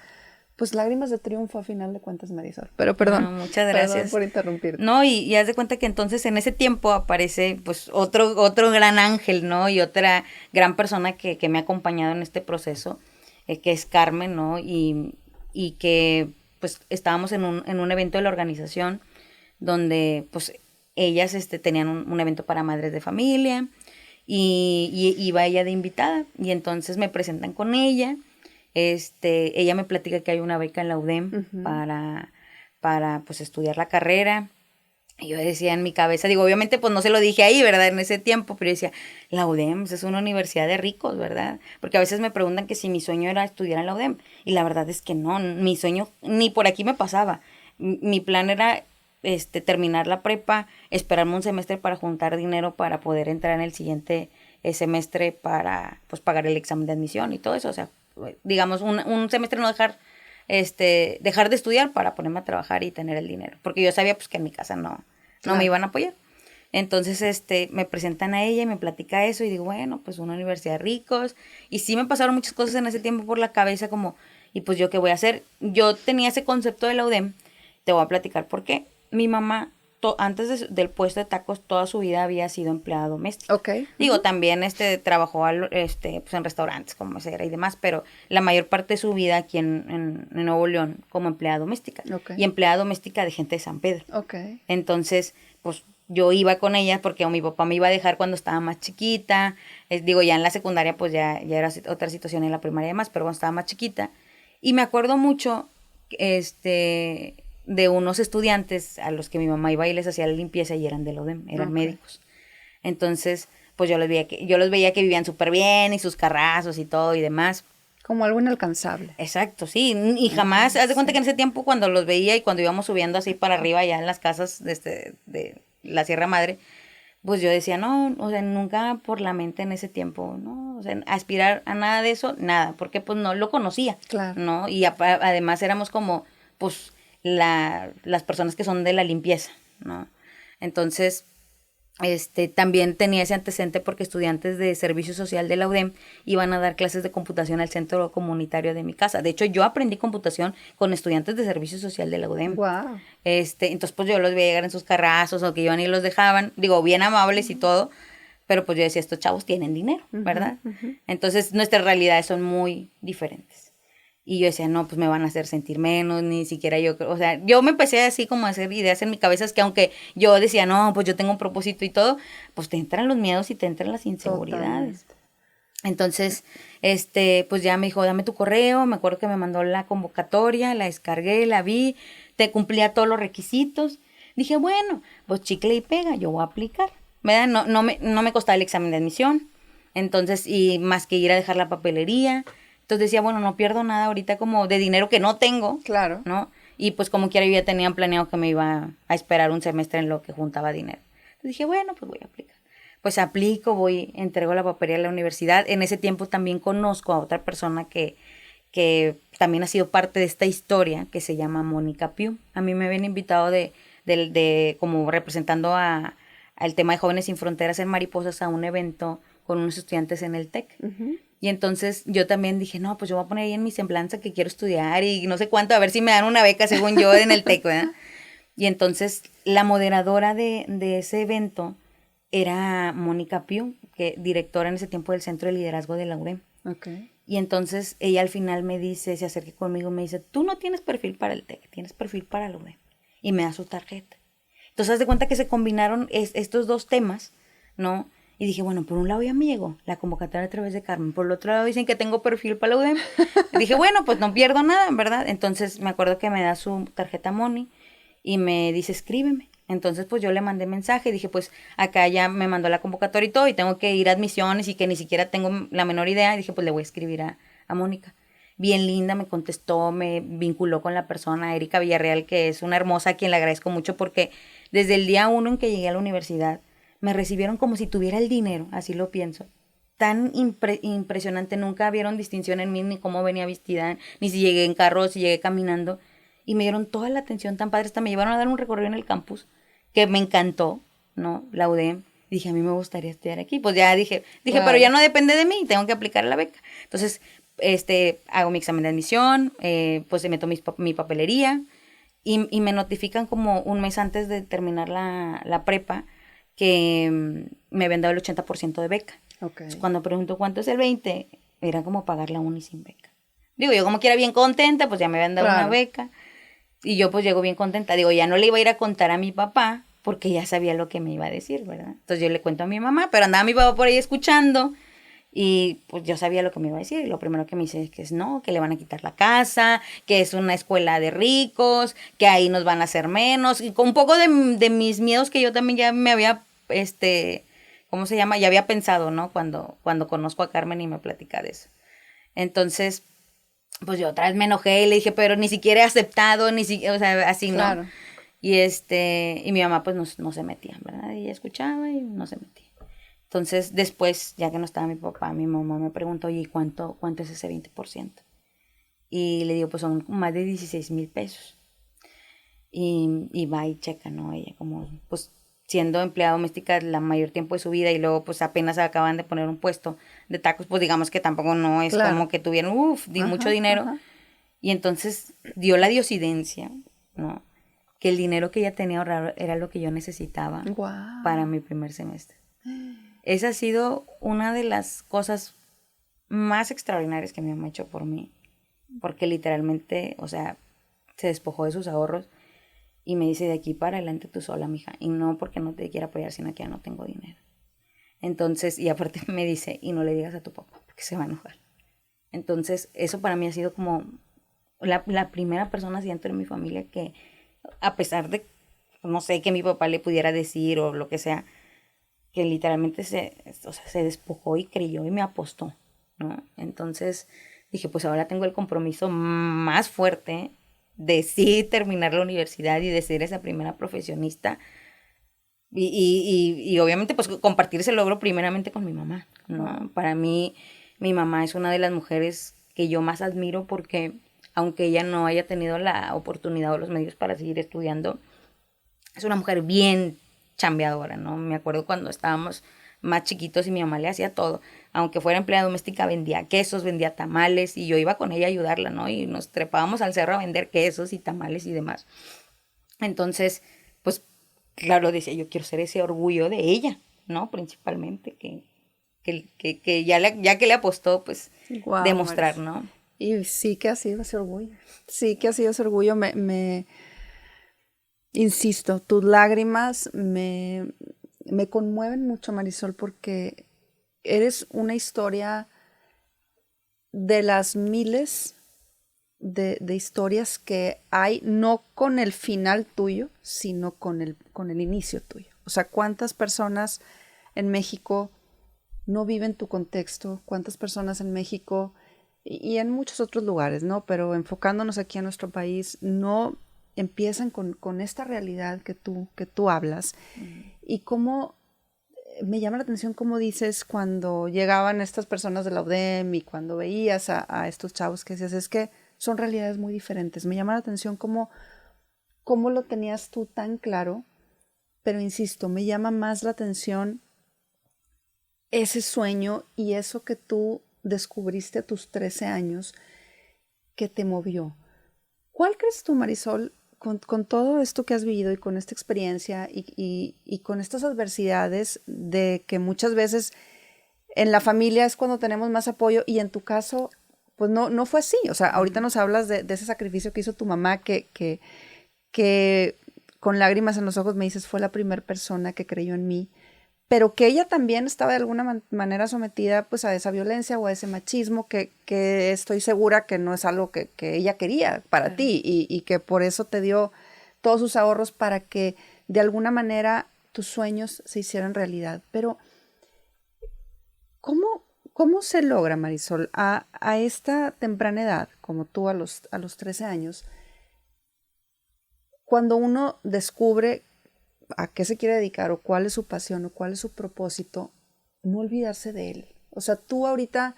pues, lágrimas de triunfo a final de cuentas, Marisol. Pero perdón. No, muchas gracias. Perdón por interrumpirte. No, y haz de cuenta que entonces en ese tiempo aparece, pues, otro gran ángel, ¿no? Y otra gran persona que me ha acompañado en este proceso, que es Carmen, ¿no? Y que, pues, estábamos en un evento de la organización donde, pues, ellas tenían un evento para madres de familia y iba ella de invitada y entonces me presentan con ella. Ella me platica que hay una beca en la UDEM para pues estudiar la carrera. Y yo decía en mi cabeza, digo, obviamente pues no se lo dije ahí, ¿verdad? En ese tiempo, pero yo decía, la UDEM es una universidad de ricos, ¿verdad? Porque a veces me preguntan que si mi sueño era estudiar en la UDEM. Y la verdad es que no, mi sueño ni por aquí me pasaba. Mi plan era terminar la prepa, esperarme un semestre para juntar dinero para poder entrar en el siguiente semestre para pues pagar el examen de admisión y todo eso. O sea, digamos, un semestre no dejar dejar de estudiar para ponerme a trabajar y tener el dinero. Porque yo sabía pues que en mi casa no me iban a apoyar. Entonces, me presentan a ella y me platica eso y digo, bueno, pues una universidad de ricos. Y sí me pasaron muchas cosas en ese tiempo por la cabeza como, y pues yo qué voy a hacer. Yo tenía ese concepto de la UDEM, te voy a platicar por qué. Mi mamá, del puesto de tacos, toda su vida había sido empleada doméstica. Ok. Digo, también trabajó pues en restaurantes como mesera y demás, pero la mayor parte de su vida aquí en Nuevo León como empleada doméstica. Ok. Y empleada doméstica de gente de San Pedro. Ok. Entonces, pues yo iba con ella porque mi papá me iba a dejar cuando estaba más chiquita. Digo, ya en la secundaria pues ya era otra situación, en la primaria y demás, pero cuando estaba más chiquita. Y me acuerdo mucho, de unos estudiantes a los que mi mamá iba y les hacía la limpieza y eran del ODEM, eran médicos. Entonces, pues yo los veía que vivían súper bien y sus carrazos y todo y demás. Como algo inalcanzable. Exacto, sí, y jamás, haz de cuenta que en ese tiempo cuando los veía y cuando íbamos subiendo así para arriba ya en las casas de la Sierra Madre, pues yo decía, no, o sea, nunca por la mente en ese tiempo, no, o sea, aspirar a nada de eso, nada, porque pues no lo conocía, Claro. ¿no? Y además éramos como, pues, las personas que son de la limpieza, ¿no? Entonces, también tenía ese antecedente porque estudiantes de servicio social de la UDEM iban a dar clases de computación al centro comunitario de mi casa. De hecho, yo aprendí computación con estudiantes de servicio social de la UDEM. Wow. Entonces, pues yo los veía llegar en sus carrazos o que iban y los dejaban, digo, bien amables y todo, pero pues yo decía, estos chavos tienen dinero, ¿verdad? Entonces, nuestras realidades son muy diferentes. Y yo decía, no, pues me van a hacer sentir menos, ni siquiera yo, o sea, yo me empecé así como a hacer ideas en mi cabeza, es que aunque yo decía, no, pues yo tengo un propósito y todo, pues te entran los miedos y te entran las inseguridades. Totalmente. Entonces, pues ya me dijo, dame tu correo, me acuerdo que me mandó la convocatoria, la descargué, la vi, te cumplía todos los requisitos. Dije, bueno, pues chicle y pega, yo voy a aplicar, ¿verdad? No me costaba el examen de admisión, entonces, y más que ir a dejar la papelería. Entonces decía, bueno, no pierdo nada ahorita como de dinero que no tengo. Claro. ¿No? Y pues como quiera yo ya tenía planeado que me iba a esperar un semestre en lo que juntaba dinero. Entonces dije, bueno, pues voy a aplicar. Pues aplico, entrego la papelería a la universidad. En ese tiempo también conozco a otra persona que también ha sido parte de esta historia, que se llama Mónica Piu. A mí me habían invitado como representando al tema de Jóvenes Sin Fronteras en Mariposas a un evento con unos estudiantes en el TEC. Y entonces yo también dije, no, pues yo voy a poner ahí en mi semblanza que quiero estudiar y no sé cuánto, a ver si me dan una beca según yo en el TEC, ¿verdad? Y entonces la moderadora de ese evento era Mónica Piu, directora en ese tiempo del Centro de Liderazgo de la UDEM. Okay. Y entonces ella al final se acerca conmigo y me dice, tú no tienes perfil para el TEC, tienes perfil para la UDEM. Y me da su tarjeta. Entonces haz de cuenta que se combinaron estos dos temas, ¿no? Y dije, bueno, por un lado ya me llegó la convocatoria a través de Carmen, por el otro lado dicen que tengo perfil para la UDEM. Dije, bueno, pues no pierdo nada, ¿verdad? Entonces me acuerdo que me da su tarjeta Moni y me dice, escríbeme. Entonces pues yo le mandé mensaje y dije, pues acá ya me mandó la convocatoria y todo y tengo que ir a admisiones y que ni siquiera tengo la menor idea. Y dije, pues le voy a escribir a Mónica. Bien linda, me contestó, me vinculó con la persona, Erika Villarreal, que es una hermosa a quien le agradezco mucho porque desde el día 1 en que llegué a la universidad, me recibieron como si tuviera el dinero, así lo pienso. Tan impresionante, nunca vieron distinción en mí, ni cómo venía vestida, ni si llegué en carro, si llegué caminando. Y me dieron toda la atención tan padre, hasta me llevaron a dar un recorrido en el campus, que me encantó, ¿no? La UDEM. Dije, a mí me gustaría estudiar aquí. Pues ya dije, wow. Pero ya no depende de mí, tengo que aplicar la beca. Entonces, hago mi examen de admisión, pues meto mi papelería, y me notifican como un mes antes de terminar la prepa, que me habían dado el 80% de beca. Okay. Entonces, cuando pregunto cuánto es el 20%, era como pagar la uni sin beca. Digo, yo como que era bien contenta, pues ya me habían dado una beca. Y yo pues llego bien contenta. Digo, ya no le iba a ir a contar a mi papá, porque ya sabía lo que me iba a decir, ¿verdad? Entonces yo le cuento a mi mamá, pero andaba mi papá por ahí escuchando. Y pues yo sabía lo que me iba a decir. Y lo primero que me dice es que no, que le van a quitar la casa, que es una escuela de ricos, que ahí nos van a hacer menos. Y con un poco de mis miedos que yo también ya me había... ¿cómo se llama? Ya había pensado, ¿no? Cuando conozco a Carmen y me platica de eso. Entonces, pues yo otra vez me enojé y le dije, pero ni siquiera he aceptado, o sea, así, claro. ¿no? Y mi mamá pues no se metía, ¿verdad? Y ella escuchaba y no se metía. Entonces, después, ya que no estaba mi papá, mi mamá me preguntó, oye, ¿cuánto es ese 20%? Y le digo, pues son más de 16,000 pesos. Y va y checa, ¿no? Ella como, pues siendo empleada doméstica la mayor tiempo de su vida y luego pues apenas acaban de poner un puesto de tacos, pues digamos que tampoco no es Claro. como que tuvieron, mucho Ajá, dinero. ajá. Y entonces dio la diosidencia, ¿no? Que el dinero que ella tenía ahorrado era lo que yo necesitaba Guau. para mi primer semestre. Esa ha sido una de las cosas más extraordinarias que mi mamá ha hecho por mí. Porque literalmente, o sea, se despojó de sus ahorros y me dice, de aquí para adelante tú sola, mija. Y no porque no te quiera apoyar, sino que ya no tengo dinero. Entonces, y aparte me dice, y no le digas a tu papá, porque se va a enojar. Entonces, eso para mí ha sido como la primera persona así dentro de mi familia que, a pesar de, no sé, que mi papá le pudiera decir o lo que sea, que literalmente se despojó y creyó y me apostó, ¿no? Entonces dije, pues ahora tengo el compromiso más fuerte de sí terminar la universidad y de ser esa primera profesionista y obviamente pues compartir ese logro primeramente con mi mamá, ¿no? Para mí, mi mamá es una de las mujeres que yo más admiro porque aunque ella no haya tenido la oportunidad o los medios para seguir estudiando, es una mujer bien chambeadora, ¿no? Me acuerdo cuando estábamos más chiquitos y mi mamá le hacía todo. Aunque fuera empleada doméstica, vendía quesos, vendía tamales y yo iba con ella a ayudarla, ¿no? Y nos trepábamos al cerro a vender quesos y tamales y demás. Entonces, pues, claro, decía, yo quiero ser ese orgullo de ella, ¿no? Principalmente, que ya que le apostó, pues, Guau, demostrar, Maris. ¿no? Y sí que ha sido ese orgullo. Sí que ha sido ese orgullo. Insisto, tus lágrimas me conmueven mucho, Marisol, porque eres una historia de las miles de historias que hay, no con el final tuyo, sino con el inicio tuyo. O sea, ¿cuántas personas en México no viven tu contexto? ¿Cuántas personas en México y en muchos otros lugares, ¿no? Pero enfocándonos aquí en nuestro país, no empiezan con esta realidad que tú hablas? Y cómo me llama la atención cómo dices cuando llegaban estas personas de la UDEM y cuando veías a estos chavos que decías, es que son realidades muy diferentes. Me llama la atención cómo lo tenías tú tan claro, pero insisto, me llama más la atención ese sueño y eso que tú descubriste a tus 13 años que te movió. ¿Cuál crees tú, Marisol, con todo esto que has vivido y con esta experiencia y con estas adversidades de que muchas veces en la familia es cuando tenemos más apoyo y en tu caso, pues no fue así? O sea, ahorita nos hablas de ese sacrificio que hizo tu mamá que con lágrimas en los ojos me dices fue la primera persona que creyó en mí, pero que ella también estaba de alguna manera sometida pues a esa violencia o a ese machismo que estoy segura que no es algo que ella quería para ti y que por eso te dio todos sus ahorros para que de alguna manera tus sueños se hicieran realidad. Pero ¿cómo se logra, Marisol, a esta temprana edad, como tú a los 13 años, cuando uno descubre a qué se quiere dedicar o cuál es su pasión o cuál es su propósito, no olvidarse de él? O sea, tú ahorita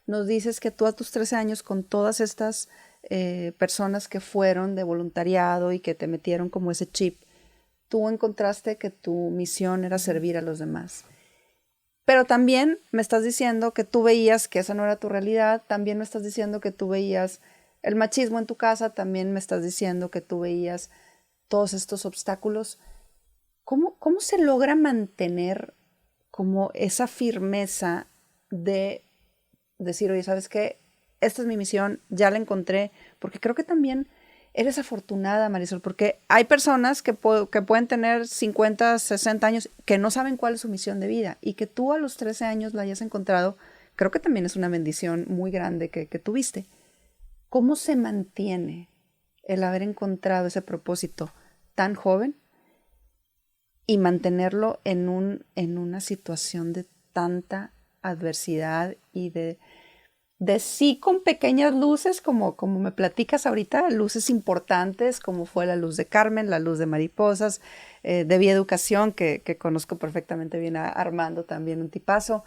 nos dices que tú a tus 13 años con todas estas personas que fueron de voluntariado y que te metieron como ese chip, tú encontraste que tu misión era servir a los demás. Pero también me estás diciendo que tú veías que esa no era tu realidad, también me estás diciendo que tú veías el machismo en tu casa, también me estás diciendo que tú veías todos estos obstáculos. ¿Cómo se logra mantener como esa firmeza de decir, oye, ¿sabes qué? Esta es mi misión, ya la encontré, porque creo que también eres afortunada, Marisol, porque hay personas que pueden tener 50, 60 años que no saben cuál es su misión de vida y que tú a los 13 años la hayas encontrado, creo que también es una bendición muy grande que tuviste. ¿Cómo se mantiene el haber encontrado ese propósito tan joven y mantenerlo en una situación de tanta adversidad y de sí con pequeñas luces, como me platicas ahorita, luces importantes, como fue la luz de Carmen, la luz de Mariposas, de Vía Educación, que conozco perfectamente bien a Armando, también un tipazo?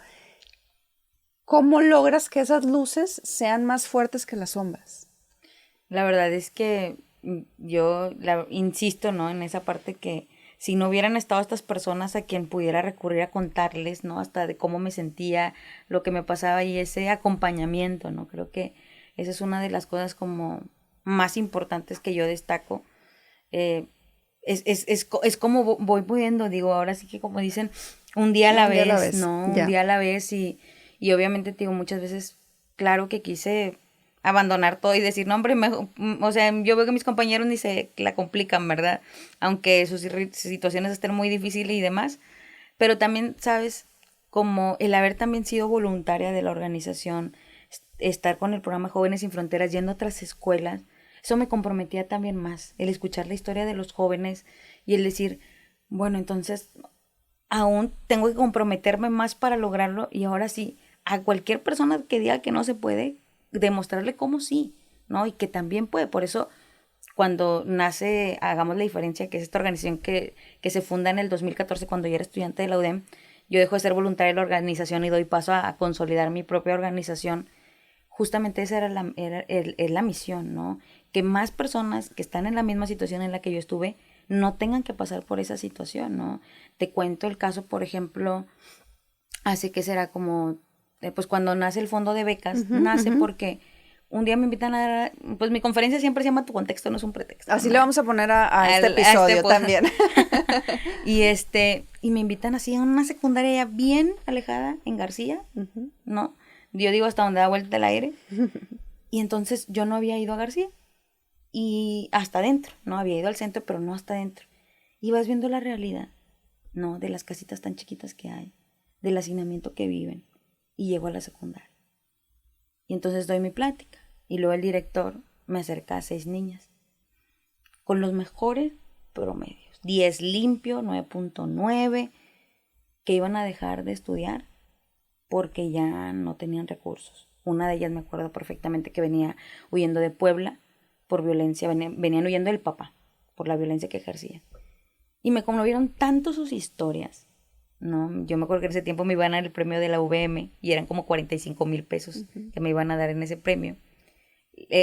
¿Cómo logras que esas luces sean más fuertes que las sombras? La verdad es que yo insisto, ¿no? En esa parte que si no hubieran estado estas personas a quien pudiera recurrir a contarles, ¿no? Hasta de cómo me sentía, lo que me pasaba y ese acompañamiento, ¿no? Creo que esa es una de las cosas como más importantes que yo destaco. Es como voy pudiendo, digo, ahora sí que como dicen, un día a la vez, ¿no? Un día a la vez y obviamente, te digo, muchas veces, claro que quise abandonar todo y decir, no, hombre, o sea, yo veo que mis compañeros ni se la complican, ¿verdad? Aunque sus situaciones estén muy difíciles y demás, pero también, ¿sabes? Como el haber también sido voluntaria de la organización, estar con el programa Jóvenes Sin Fronteras, yendo a otras escuelas, eso me comprometía también más, el escuchar la historia de los jóvenes y el decir, bueno, entonces aún tengo que comprometerme más para lograrlo y ahora sí, a cualquier persona que diga que no se puede, demostrarle cómo sí, ¿no? Y que también puede. Por eso, cuando nace Hagamos la Diferencia, que es esta organización que se funda en el 2014 cuando yo era estudiante de la UDEM, yo dejo de ser voluntaria de la organización y doy paso a consolidar mi propia organización. Justamente esa era la misión, ¿no? Que más personas que están en la misma situación en la que yo estuve no tengan que pasar por esa situación, ¿no? Te cuento el caso, por ejemplo, hace que será como, pues cuando nace el fondo de becas, nace porque un día me invitan a dar, pues mi conferencia siempre se llama Tu contexto no es un pretexto. Así le vamos a poner a este episodio también. y me invitan así a una secundaria ya bien alejada en García, ¿no? Yo digo hasta donde da vuelta el aire. Y entonces yo no había ido a García. Y hasta adentro, ¿no? Había ido al centro, pero no hasta adentro. Y vas viendo la realidad, ¿no? De las casitas tan chiquitas que hay, del hacinamiento que viven. Y llego a la secundaria. Y entonces doy mi plática. Y luego el director me acerca a 6 niñas. Con los mejores promedios. 10 limpio, 9.9, que iban a dejar de estudiar porque ya no tenían recursos. Una de ellas me acuerdo perfectamente que venía huyendo de Puebla por violencia, venían huyendo del papá por la violencia que ejercía. Y me conmovieron tanto sus historias, ¿no? Yo me acuerdo que en ese tiempo me iban a dar el premio de la UVM y eran como 45,000 pesos que me iban a dar en ese premio.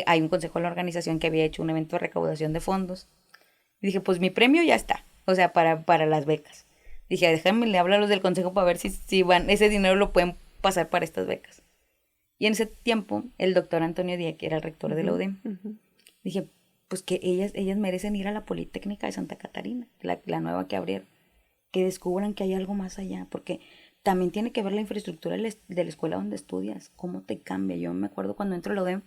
Hay un consejo de la organización que había hecho un evento de recaudación de fondos. Y dije, pues mi premio ya está, o sea, para las becas. Dije, déjame, le hablo a los del consejo para ver si van, ese dinero lo pueden pasar para estas becas. Y en ese tiempo, el doctor Antonio Díaz, que era el rector de la UDEM, dije, pues que ellas merecen ir a la Politécnica de Santa Catarina, la nueva que abrieron, que descubran que hay algo más allá, porque también tiene que ver la infraestructura de la escuela donde estudias, cómo te cambia. Yo me acuerdo cuando entro a la UDEM,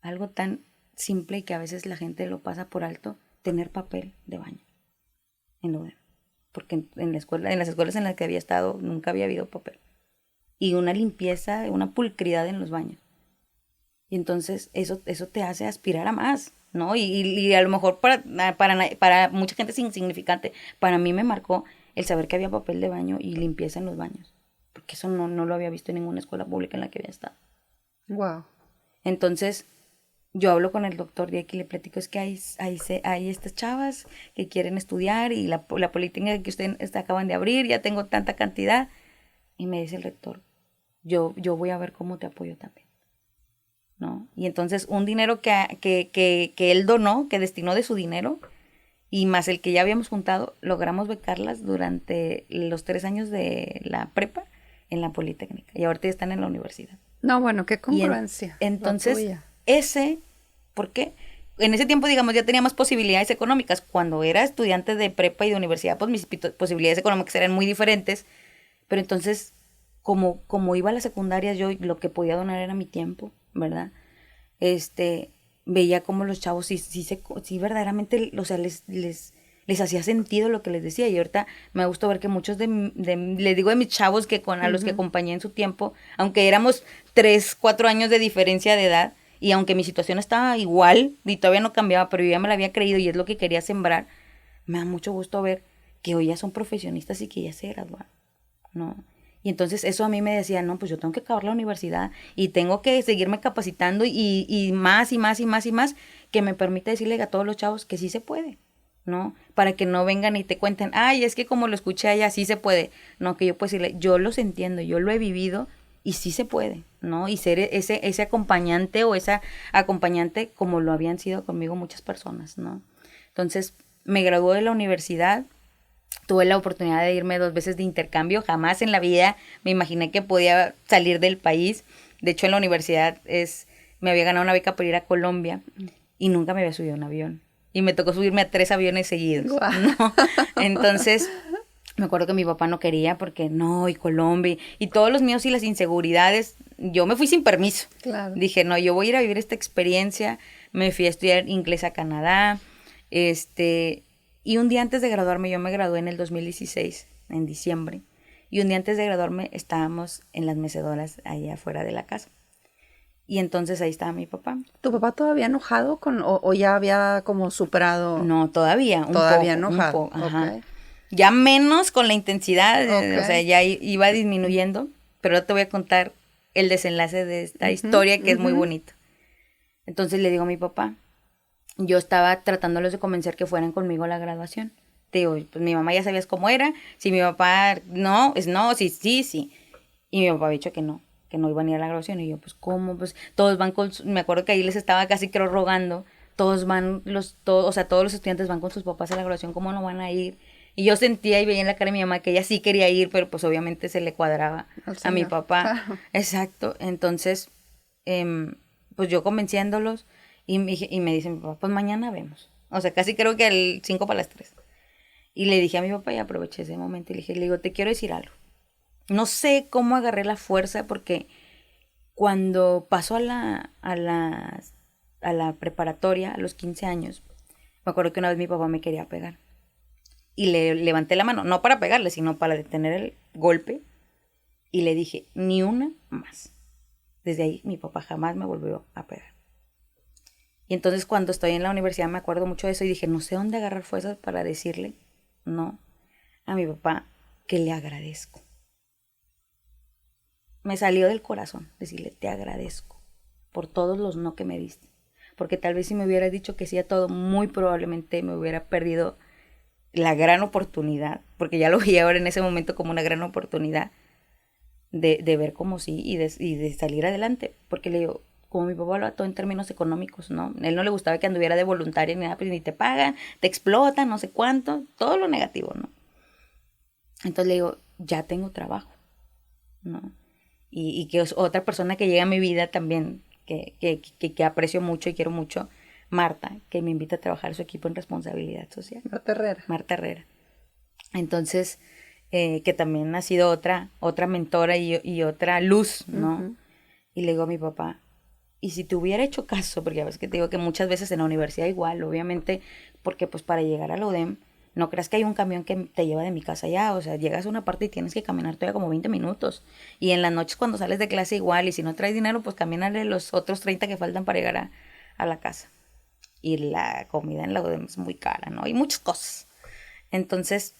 algo tan simple y que a veces la gente lo pasa por alto, tener papel de baño en la UDEM, porque en las escuelas en las que había estado nunca había habido papel. Y una limpieza, una pulcridad en los baños. Y entonces eso te hace aspirar a más, ¿no? Y a lo mejor para mucha gente es insignificante. Para mí me marcó el saber que había papel de baño y limpieza en los baños. Porque eso no lo había visto en ninguna escuela pública en la que había estado. Wow. Entonces, yo hablo con el doctor de aquí y le platico, es que hay estas chavas que quieren estudiar y la Politécnica que ustedes acaban de abrir, ya tengo tanta cantidad. Y me dice el rector, yo voy a ver cómo te apoyo también, ¿no? Y entonces un dinero que él donó, que destinó de su dinero, y más el que ya habíamos juntado, logramos becarlas durante los 3 años de la prepa en la Politécnica. Y ahorita ya están en la universidad. No, bueno, qué congruencia. Entonces, ¿por qué? En ese tiempo, digamos, ya tenía más posibilidades económicas. Cuando era estudiante de prepa y de universidad, pues mis posibilidades económicas eran muy diferentes. Pero entonces, como iba a la secundaria, yo lo que podía donar era mi tiempo, ¿verdad? Veía como los chavos sí verdaderamente, o sea, les hacía sentido lo que les decía. Y ahorita me gustó ver que muchos les digo de mis chavos a los que acompañé en su tiempo, aunque éramos 3, 4 años de diferencia de edad, y aunque mi situación estaba igual y todavía no cambiaba, pero yo ya me la había creído y es lo que quería sembrar, me da mucho gusto ver que hoy ya son profesionistas y que ya se graduaron, ¿no? Y entonces eso a mí me decía, no, pues yo tengo que acabar la universidad y tengo que seguirme capacitando y más y más y más y más, que me permita decirle a todos los chavos que sí se puede, ¿no? Para que no vengan y te cuenten, ay, es que como lo escuché allá, sí se puede. No, que yo puedo decirle, yo los entiendo, yo lo he vivido y sí se puede, ¿no? Y ser ese acompañante o esa acompañante como lo habían sido conmigo muchas personas, ¿no? Entonces, me gradué de la universidad, tuve la oportunidad de irme 2 veces de intercambio, jamás en la vida me imaginé que podía salir del país. De hecho, en la universidad me había ganado una beca para ir a Colombia y nunca me había subido a un avión. Y me tocó subirme a 3 aviones seguidos, ¿no? Entonces, me acuerdo que mi papá no quería porque no, y Colombia, y todos los miedos y las inseguridades, yo me fui sin permiso. Claro. Dije, no, yo voy a ir a vivir esta experiencia, me fui a estudiar inglés a Canadá, y un día antes de graduarme, yo me gradué en el 2016, en diciembre, y un día antes de graduarme estábamos en las mecedoras allá afuera de la casa. Y entonces ahí estaba mi papá. ¿Tu papá todavía enojado o ya había como superado? No, todavía, todavía un enojado. poco, ajá. Okay. Ya menos con la intensidad, Okay. O sea, ya iba disminuyendo, pero ahora te voy a contar el desenlace de esta historia que es muy bonito. Entonces le digo a mi papá, yo estaba tratándolos de convencer que fueran conmigo a la graduación. Te digo, pues mi mamá ya sabías cómo era, si mi papá no, es no, sí, sí, sí. Y mi papá había dicho que no iban a ir a la graduación. Y yo, pues, ¿cómo? Pues, todos van me acuerdo que ahí les estaba casi creo rogando, todos los estudiantes van con sus papás a la graduación, ¿cómo no van a ir? Y yo sentía y veía en la cara de mi mamá que ella sí quería ir, pero pues obviamente se le cuadraba a mi papá. Claro. Exacto. Entonces, pues yo convenciéndolos y me dice mi papá, pues mañana vemos. O sea, casi creo que al 5 para las 3. Y le dije a mi papá y aproveché ese momento y le digo, te quiero decir algo. No sé cómo agarré la fuerza porque cuando pasó a la preparatoria, a los 15 años, me acuerdo que una vez mi papá me quería pegar. Y le levanté la mano, no para pegarle, sino para detener el golpe. Y le dije, ni una más. Desde ahí mi papá jamás me volvió a pegar. Y entonces cuando estoy en la universidad me acuerdo mucho de eso y dije, no sé dónde agarrar fuerzas para decirle no a mi papá que le agradezco. Me salió del corazón decirle, te agradezco por todos los no que me diste. Porque tal vez si me hubiera dicho que sí a todo, muy probablemente me hubiera perdido la gran oportunidad, porque ya lo vi ahora en ese momento como una gran oportunidad de ver como sí y de salir adelante. Porque le digo, como mi papá lo ató en términos económicos, ¿no? A él no le gustaba que anduviera de voluntaria ni nada, pues ni te pagan, te explotan, no sé cuánto, todo lo negativo, ¿no? Entonces le digo, ya tengo trabajo, ¿no? Y que es otra persona que llega a mi vida también, que aprecio mucho y quiero mucho, Marta, que me invita a trabajar en su equipo en responsabilidad social. Marta Herrera. Entonces, que también ha sido otra mentora y otra luz, ¿no? Uh-huh. Y le digo a mi papá, y si te hubiera hecho caso, porque ya ves que te digo que muchas veces en la universidad igual, obviamente, porque pues para llegar a la UDEM, no creas que hay un camión que te lleva de mi casa allá, o sea, llegas a una parte y tienes que caminar todavía como 20 minutos. Y en las noches cuando sales de clase igual, y si no traes dinero, pues camínale los otros 30 que faltan para llegar a la casa. Y la comida en la UDEM es muy cara, ¿no? Y muchas cosas. Entonces,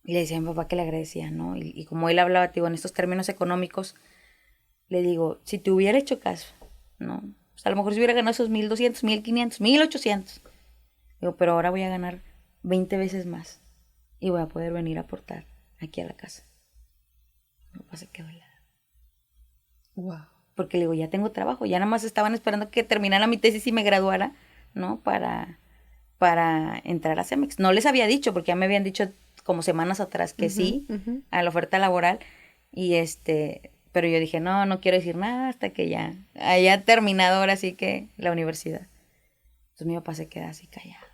le decía a mi papá que le agradecía, ¿no? Y como él hablaba, digo, en estos términos económicos, le digo, si te hubiera hecho caso, ¿no? O sea, a lo mejor si hubiera ganado esos 1,200, 1,500, 1,800. Digo, pero ahora voy a ganar 20 veces más y voy a poder venir a aportar aquí a la casa. Mi papá se quedó helado. Wow. Porque le digo, ya tengo trabajo, ya nada más estaban esperando que terminara mi tesis y me graduara, ¿no? Para entrar a Cemex. No les había dicho, porque ya me habían dicho como semanas atrás que sí, a la oferta laboral. Y pero yo dije, no quiero decir nada hasta que ya haya terminado ahora sí que la universidad. Entonces mi papá se queda así callado.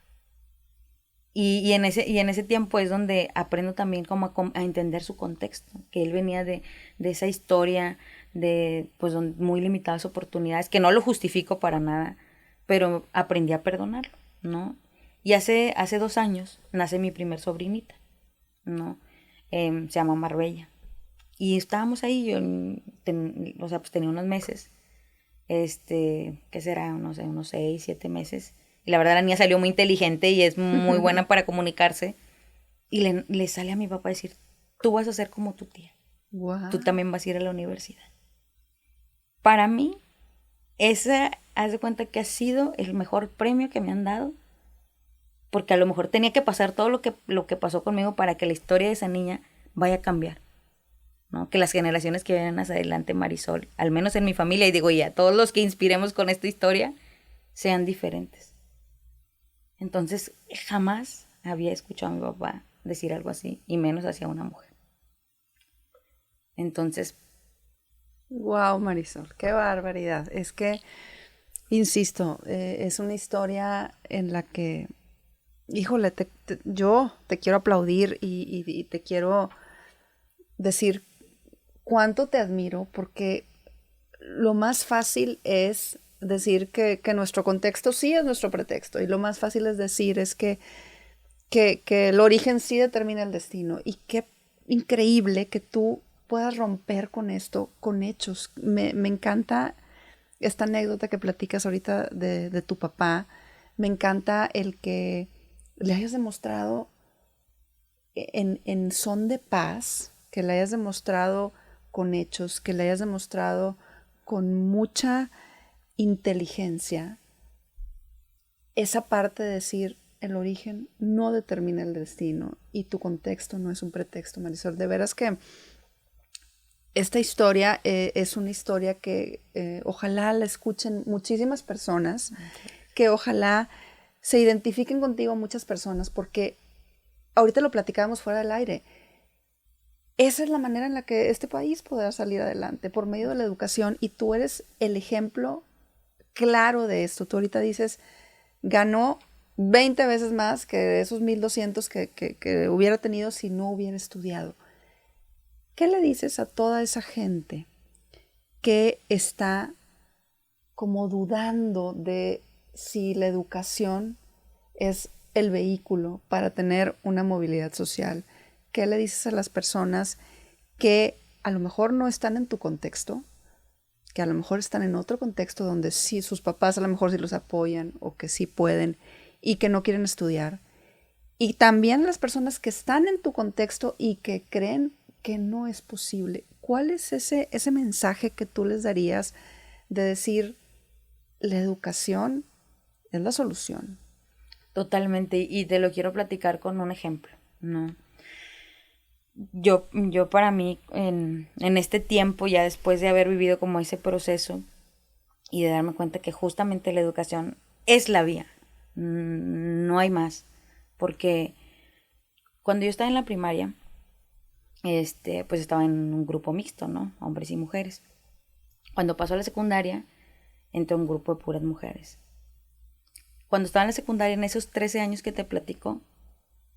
Y en ese tiempo es donde aprendo también como a entender su contexto, que él venía de esa historia de pues muy limitadas oportunidades, que no lo justifico para nada, pero aprendí a perdonarlo, ¿no? Y hace 2 años nace mi primer sobrinita, ¿no? Se llama Marbella. Y estábamos ahí, yo pues tenía unos meses, ¿qué será? No sé, unos 6, 7 meses. Y la verdad la niña salió muy inteligente y es muy buena para comunicarse. Y le sale a mi papá decir, tú vas a ser como tu tía. Wow. Tú también vas a ir a la universidad. Para mí, haz de cuenta que ha sido el mejor premio que me han dado. Porque a lo mejor tenía que pasar todo lo que pasó conmigo para que la historia de esa niña vaya a cambiar, ¿no? Que las generaciones que vienen hacia adelante, Marisol, al menos en mi familia, y digo, ya, todos los que inspiremos con esta historia, sean diferentes. Entonces, jamás había escuchado a mi papá decir algo así, y menos hacia una mujer. Entonces... Wow, Marisol, qué barbaridad. Es que, insisto, es una historia en la que, híjole, yo te quiero aplaudir y te quiero decir cuánto te admiro, porque lo más fácil es decir que nuestro contexto sí es nuestro pretexto, y lo más fácil es decir es que el origen sí determina el destino, y qué increíble que tú puedas romper con esto, con hechos. Me encanta esta anécdota que platicas ahorita de tu papá. Me encanta el que le hayas demostrado en son de paz, que le hayas demostrado con hechos, que le hayas demostrado con mucha inteligencia esa parte de decir, el origen no determina el destino y tu contexto no es un pretexto, Marisol. De veras que esta historia es una historia que ojalá la escuchen muchísimas personas, que ojalá se identifiquen contigo muchas personas, porque ahorita lo platicábamos fuera del aire. Esa es la manera en la que este país podrá salir adelante, por medio de la educación, y tú eres el ejemplo claro de esto. Tú ahorita dices, ganó 20 veces más que esos 1,200 que hubiera tenido si no hubiera estudiado. ¿Qué le dices a toda esa gente que está como dudando de si la educación es el vehículo para tener una movilidad social? ¿Qué le dices a las personas que a lo mejor no están en tu contexto, que a lo mejor están en otro contexto donde sí sus papás a lo mejor sí los apoyan o que sí pueden y que no quieren estudiar? Y también las personas que están en tu contexto y que creen que no es posible. ¿Cuál es ese mensaje que tú les darías de decir, la educación es la solución? Totalmente, y te lo quiero platicar con un ejemplo, ¿no? Yo para mí, en este tiempo, ya después de haber vivido como ese proceso y de darme cuenta que justamente la educación es la vía, no hay más, porque cuando yo estaba en la primaria, pues estaba en un grupo mixto, ¿no? Hombres y mujeres. Cuando pasó a la secundaria, entré a un grupo de puras mujeres. Cuando estaba en la secundaria, en esos 13 años que te platico,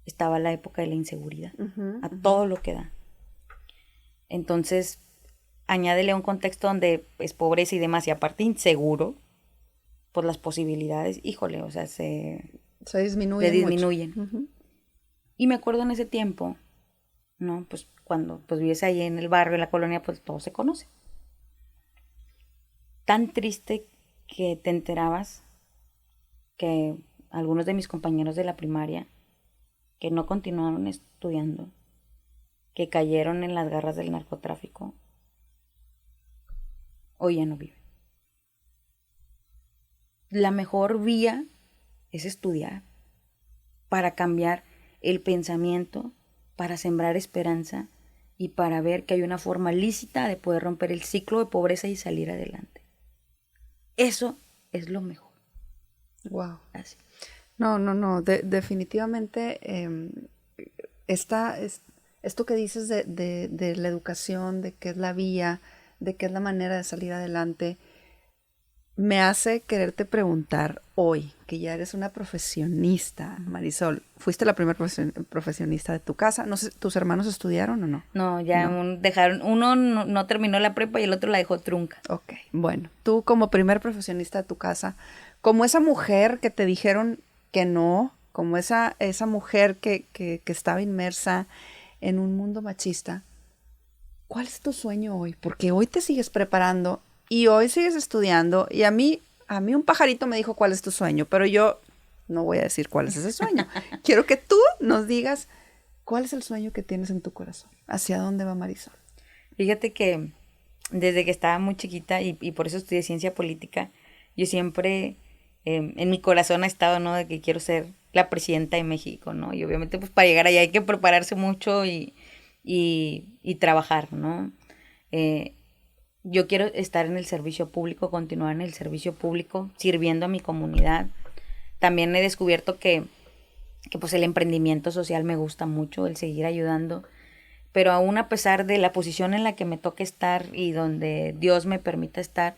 estaba la época de la inseguridad, a todo lo que da. Entonces, añádele un contexto donde es pobreza y demás, y aparte inseguro, pues las posibilidades, híjole, o sea, se disminuyen. Uh-huh. Y me acuerdo en ese tiempo, ¿no? Pues cuando pues vives ahí en el barrio, en la colonia, pues todo se conoce. Tan triste que te enterabas que algunos de mis compañeros de la primaria que no continuaron estudiando, que cayeron en las garras del narcotráfico, hoy ya no viven. La mejor vía es estudiar para cambiar el pensamiento, para sembrar esperanza y para ver que hay una forma lícita de poder romper el ciclo de pobreza y salir adelante. Eso es lo mejor. Wow. Así. No. Definitivamente esto que dices de la educación, de que es la vía, de que es la manera de salir adelante, me hace quererte preguntar hoy, que ya eres una profesionista, Marisol. ¿Fuiste la primera profesionista de tu casa? No sé, ¿tus hermanos estudiaron o no? No, ya no. Dejaron, uno no terminó la prepa y el otro la dejó trunca. Ok, bueno, tú como primer profesionista de tu casa, como esa mujer que te dijeron que no, como esa mujer que estaba inmersa en un mundo machista, ¿cuál es tu sueño hoy? Porque hoy te sigues preparando y hoy sigues estudiando, y a mí un pajarito me dijo cuál es tu sueño, pero yo no voy a decir cuál es ese sueño. Quiero que tú nos digas cuál es el sueño que tienes en tu corazón. ¿Hacia dónde va Marisol? Fíjate que desde que estaba muy chiquita y por eso estudié ciencia política, yo siempre en mi corazón ha estado, ¿no? De que quiero ser la presidenta de México, ¿no? Y obviamente pues para llegar allá hay que prepararse mucho y y trabajar, ¿no? Yo quiero estar en el servicio público, continuar en el servicio público, sirviendo a mi comunidad. También he descubierto que pues el emprendimiento social me gusta mucho, el seguir ayudando, pero aún a pesar de la posición en la que me toca estar y donde Dios me permita estar,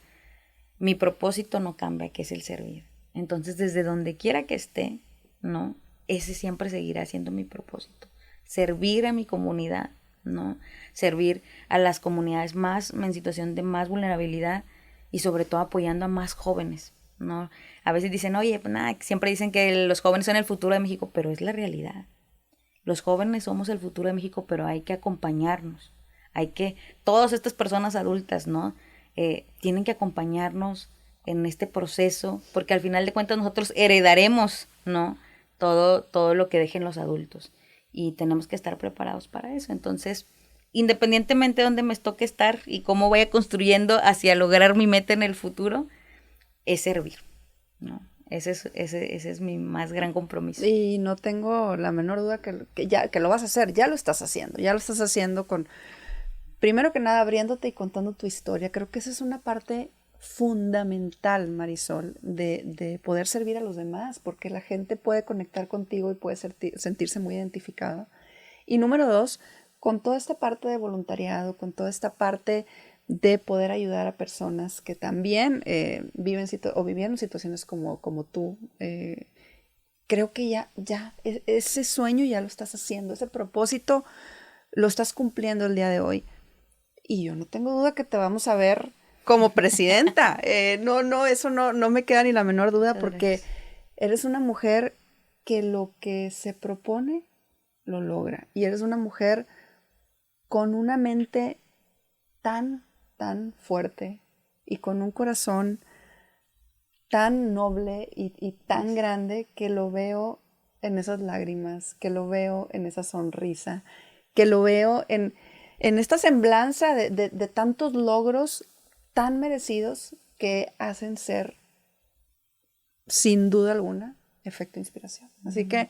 mi propósito no cambia, que es el servir. Entonces, desde donde quiera que esté, ¿no? Ese siempre seguirá siendo mi propósito. Servir a mi comunidad, ¿no? Servir a las comunidades más en situación de más vulnerabilidad y sobre todo apoyando a más jóvenes, ¿no? A veces dicen, oye, pues nada, siempre dicen que los jóvenes son el futuro de México, pero es la realidad. Los jóvenes somos el futuro de México, pero hay que acompañarnos. Todas estas personas adultas, ¿no? Tienen que acompañarnos en este proceso, porque al final de cuentas nosotros heredaremos, ¿no? Todo lo que dejen los adultos. Y tenemos que estar preparados para eso. Entonces, independientemente de dónde me toque estar y cómo vaya construyendo hacia lograr mi meta en el futuro, es servir, ¿no? Ese es mi más gran compromiso. Y no tengo la menor duda que lo vas a hacer. Ya lo estás haciendo con, primero que nada, abriéndote y contando tu historia. Creo que esa es una parte fundamental, Marisol, de poder servir a los demás, porque la gente puede conectar contigo y puede sentirse muy identificada. Y número 2, con toda esta parte de voluntariado, con toda esta parte de poder ayudar a personas que también vivieron situaciones como tú. Creo que ya ese sueño ya lo estás haciendo, ese propósito lo estás cumpliendo el día de hoy. Y yo no tengo duda que te vamos a ver como presidenta. Eso no me queda ni la menor duda, porque eres una mujer que lo que se propone lo logra. Y eres una mujer con una mente tan fuerte y con un corazón tan noble y tan grande, que lo veo en esas lágrimas, que lo veo en esa sonrisa, que lo veo en esta semblanza de tantos logros tan merecidos que hacen ser, sin duda alguna, efecto inspiración. Así que,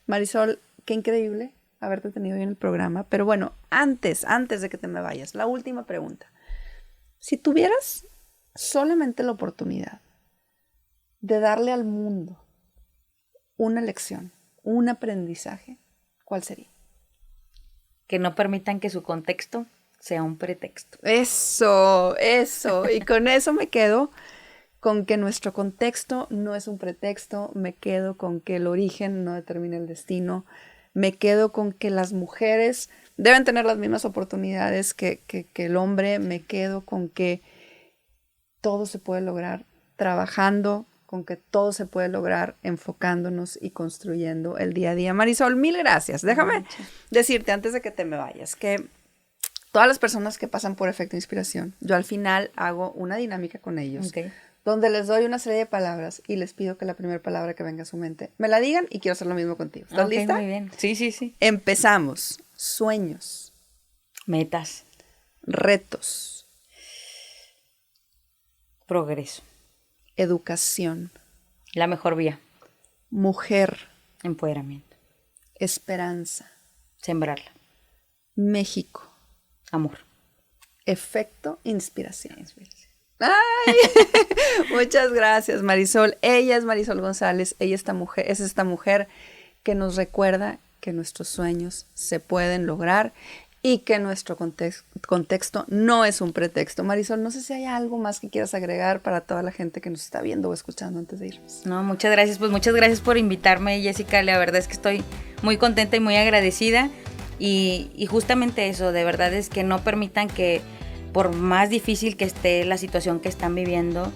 Marisol, qué increíble haberte tenido hoy en el programa. Pero bueno, antes de que te me vayas, la última pregunta. Si tuvieras solamente la oportunidad de darle al mundo una lección, un aprendizaje, ¿cuál sería? Que no permitan que su contexto sea un pretexto. Eso. Y con eso me quedo, con que nuestro contexto no es un pretexto. Me quedo con que el origen no determina el destino. Me quedo con que las mujeres deben tener las mismas oportunidades que el hombre. Me quedo con que todo se puede lograr trabajando, con que todo se puede lograr enfocándonos y construyendo el día a día. Marisol, mil gracias. Déjame decirte antes de que te me vayas que todas las personas que pasan por Efecto Inspiración, yo al final hago una dinámica con ellos, donde les doy una serie de palabras y les pido que la primera palabra que venga a su mente me la digan, y quiero hacer lo mismo contigo. ¿Estás lista? Muy bien. Sí. Empezamos. Sueños. Metas. Retos. Progreso. Educación. La mejor vía. Mujer. Empoderamiento. Esperanza. Sembrarla. México. Amor. Efecto Inspiración. ¡Ay! Muchas gracias, Marisol. Ella es Marisol González. Ella es esta mujer que nos recuerda que nuestros sueños se pueden lograr y que nuestro contexto no es un pretexto. Marisol, no sé si hay algo más que quieras agregar para toda la gente que nos está viendo o escuchando antes de irnos. No, muchas gracias. Pues muchas gracias por invitarme, Jessica. La verdad es que estoy muy contenta y muy agradecida. Y justamente eso, de verdad es que no permitan que, por más difícil que esté la situación que están viviendo,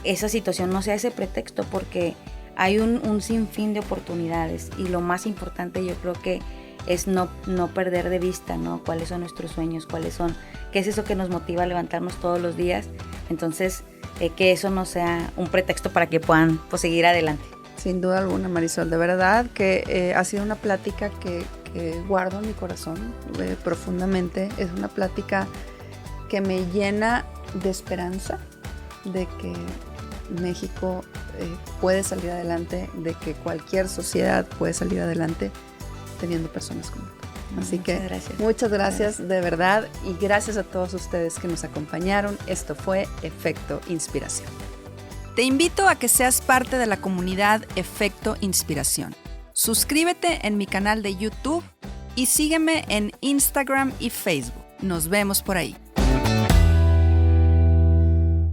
esa situación no sea ese pretexto, porque hay un sinfín de oportunidades, y lo más importante yo creo que es no perder de vista, ¿no? Cuáles son nuestros sueños, qué es eso que nos motiva a levantarnos todos los días. Entonces, que eso no sea un pretexto para que puedan seguir adelante. Sin duda alguna, Marisol, de verdad que ha sido una plática que guardo en mi corazón profundamente. Es una plática que me llena de esperanza, de que México puede salir adelante, de que cualquier sociedad puede salir adelante teniendo personas como tú. Así que muchas gracias de verdad y gracias a todos ustedes que nos acompañaron. Esto fue Efecto Inspiración. Te invito a que seas parte de la comunidad Efecto Inspiración. Suscríbete en mi canal de YouTube y sígueme en Instagram y Facebook. Nos vemos por ahí.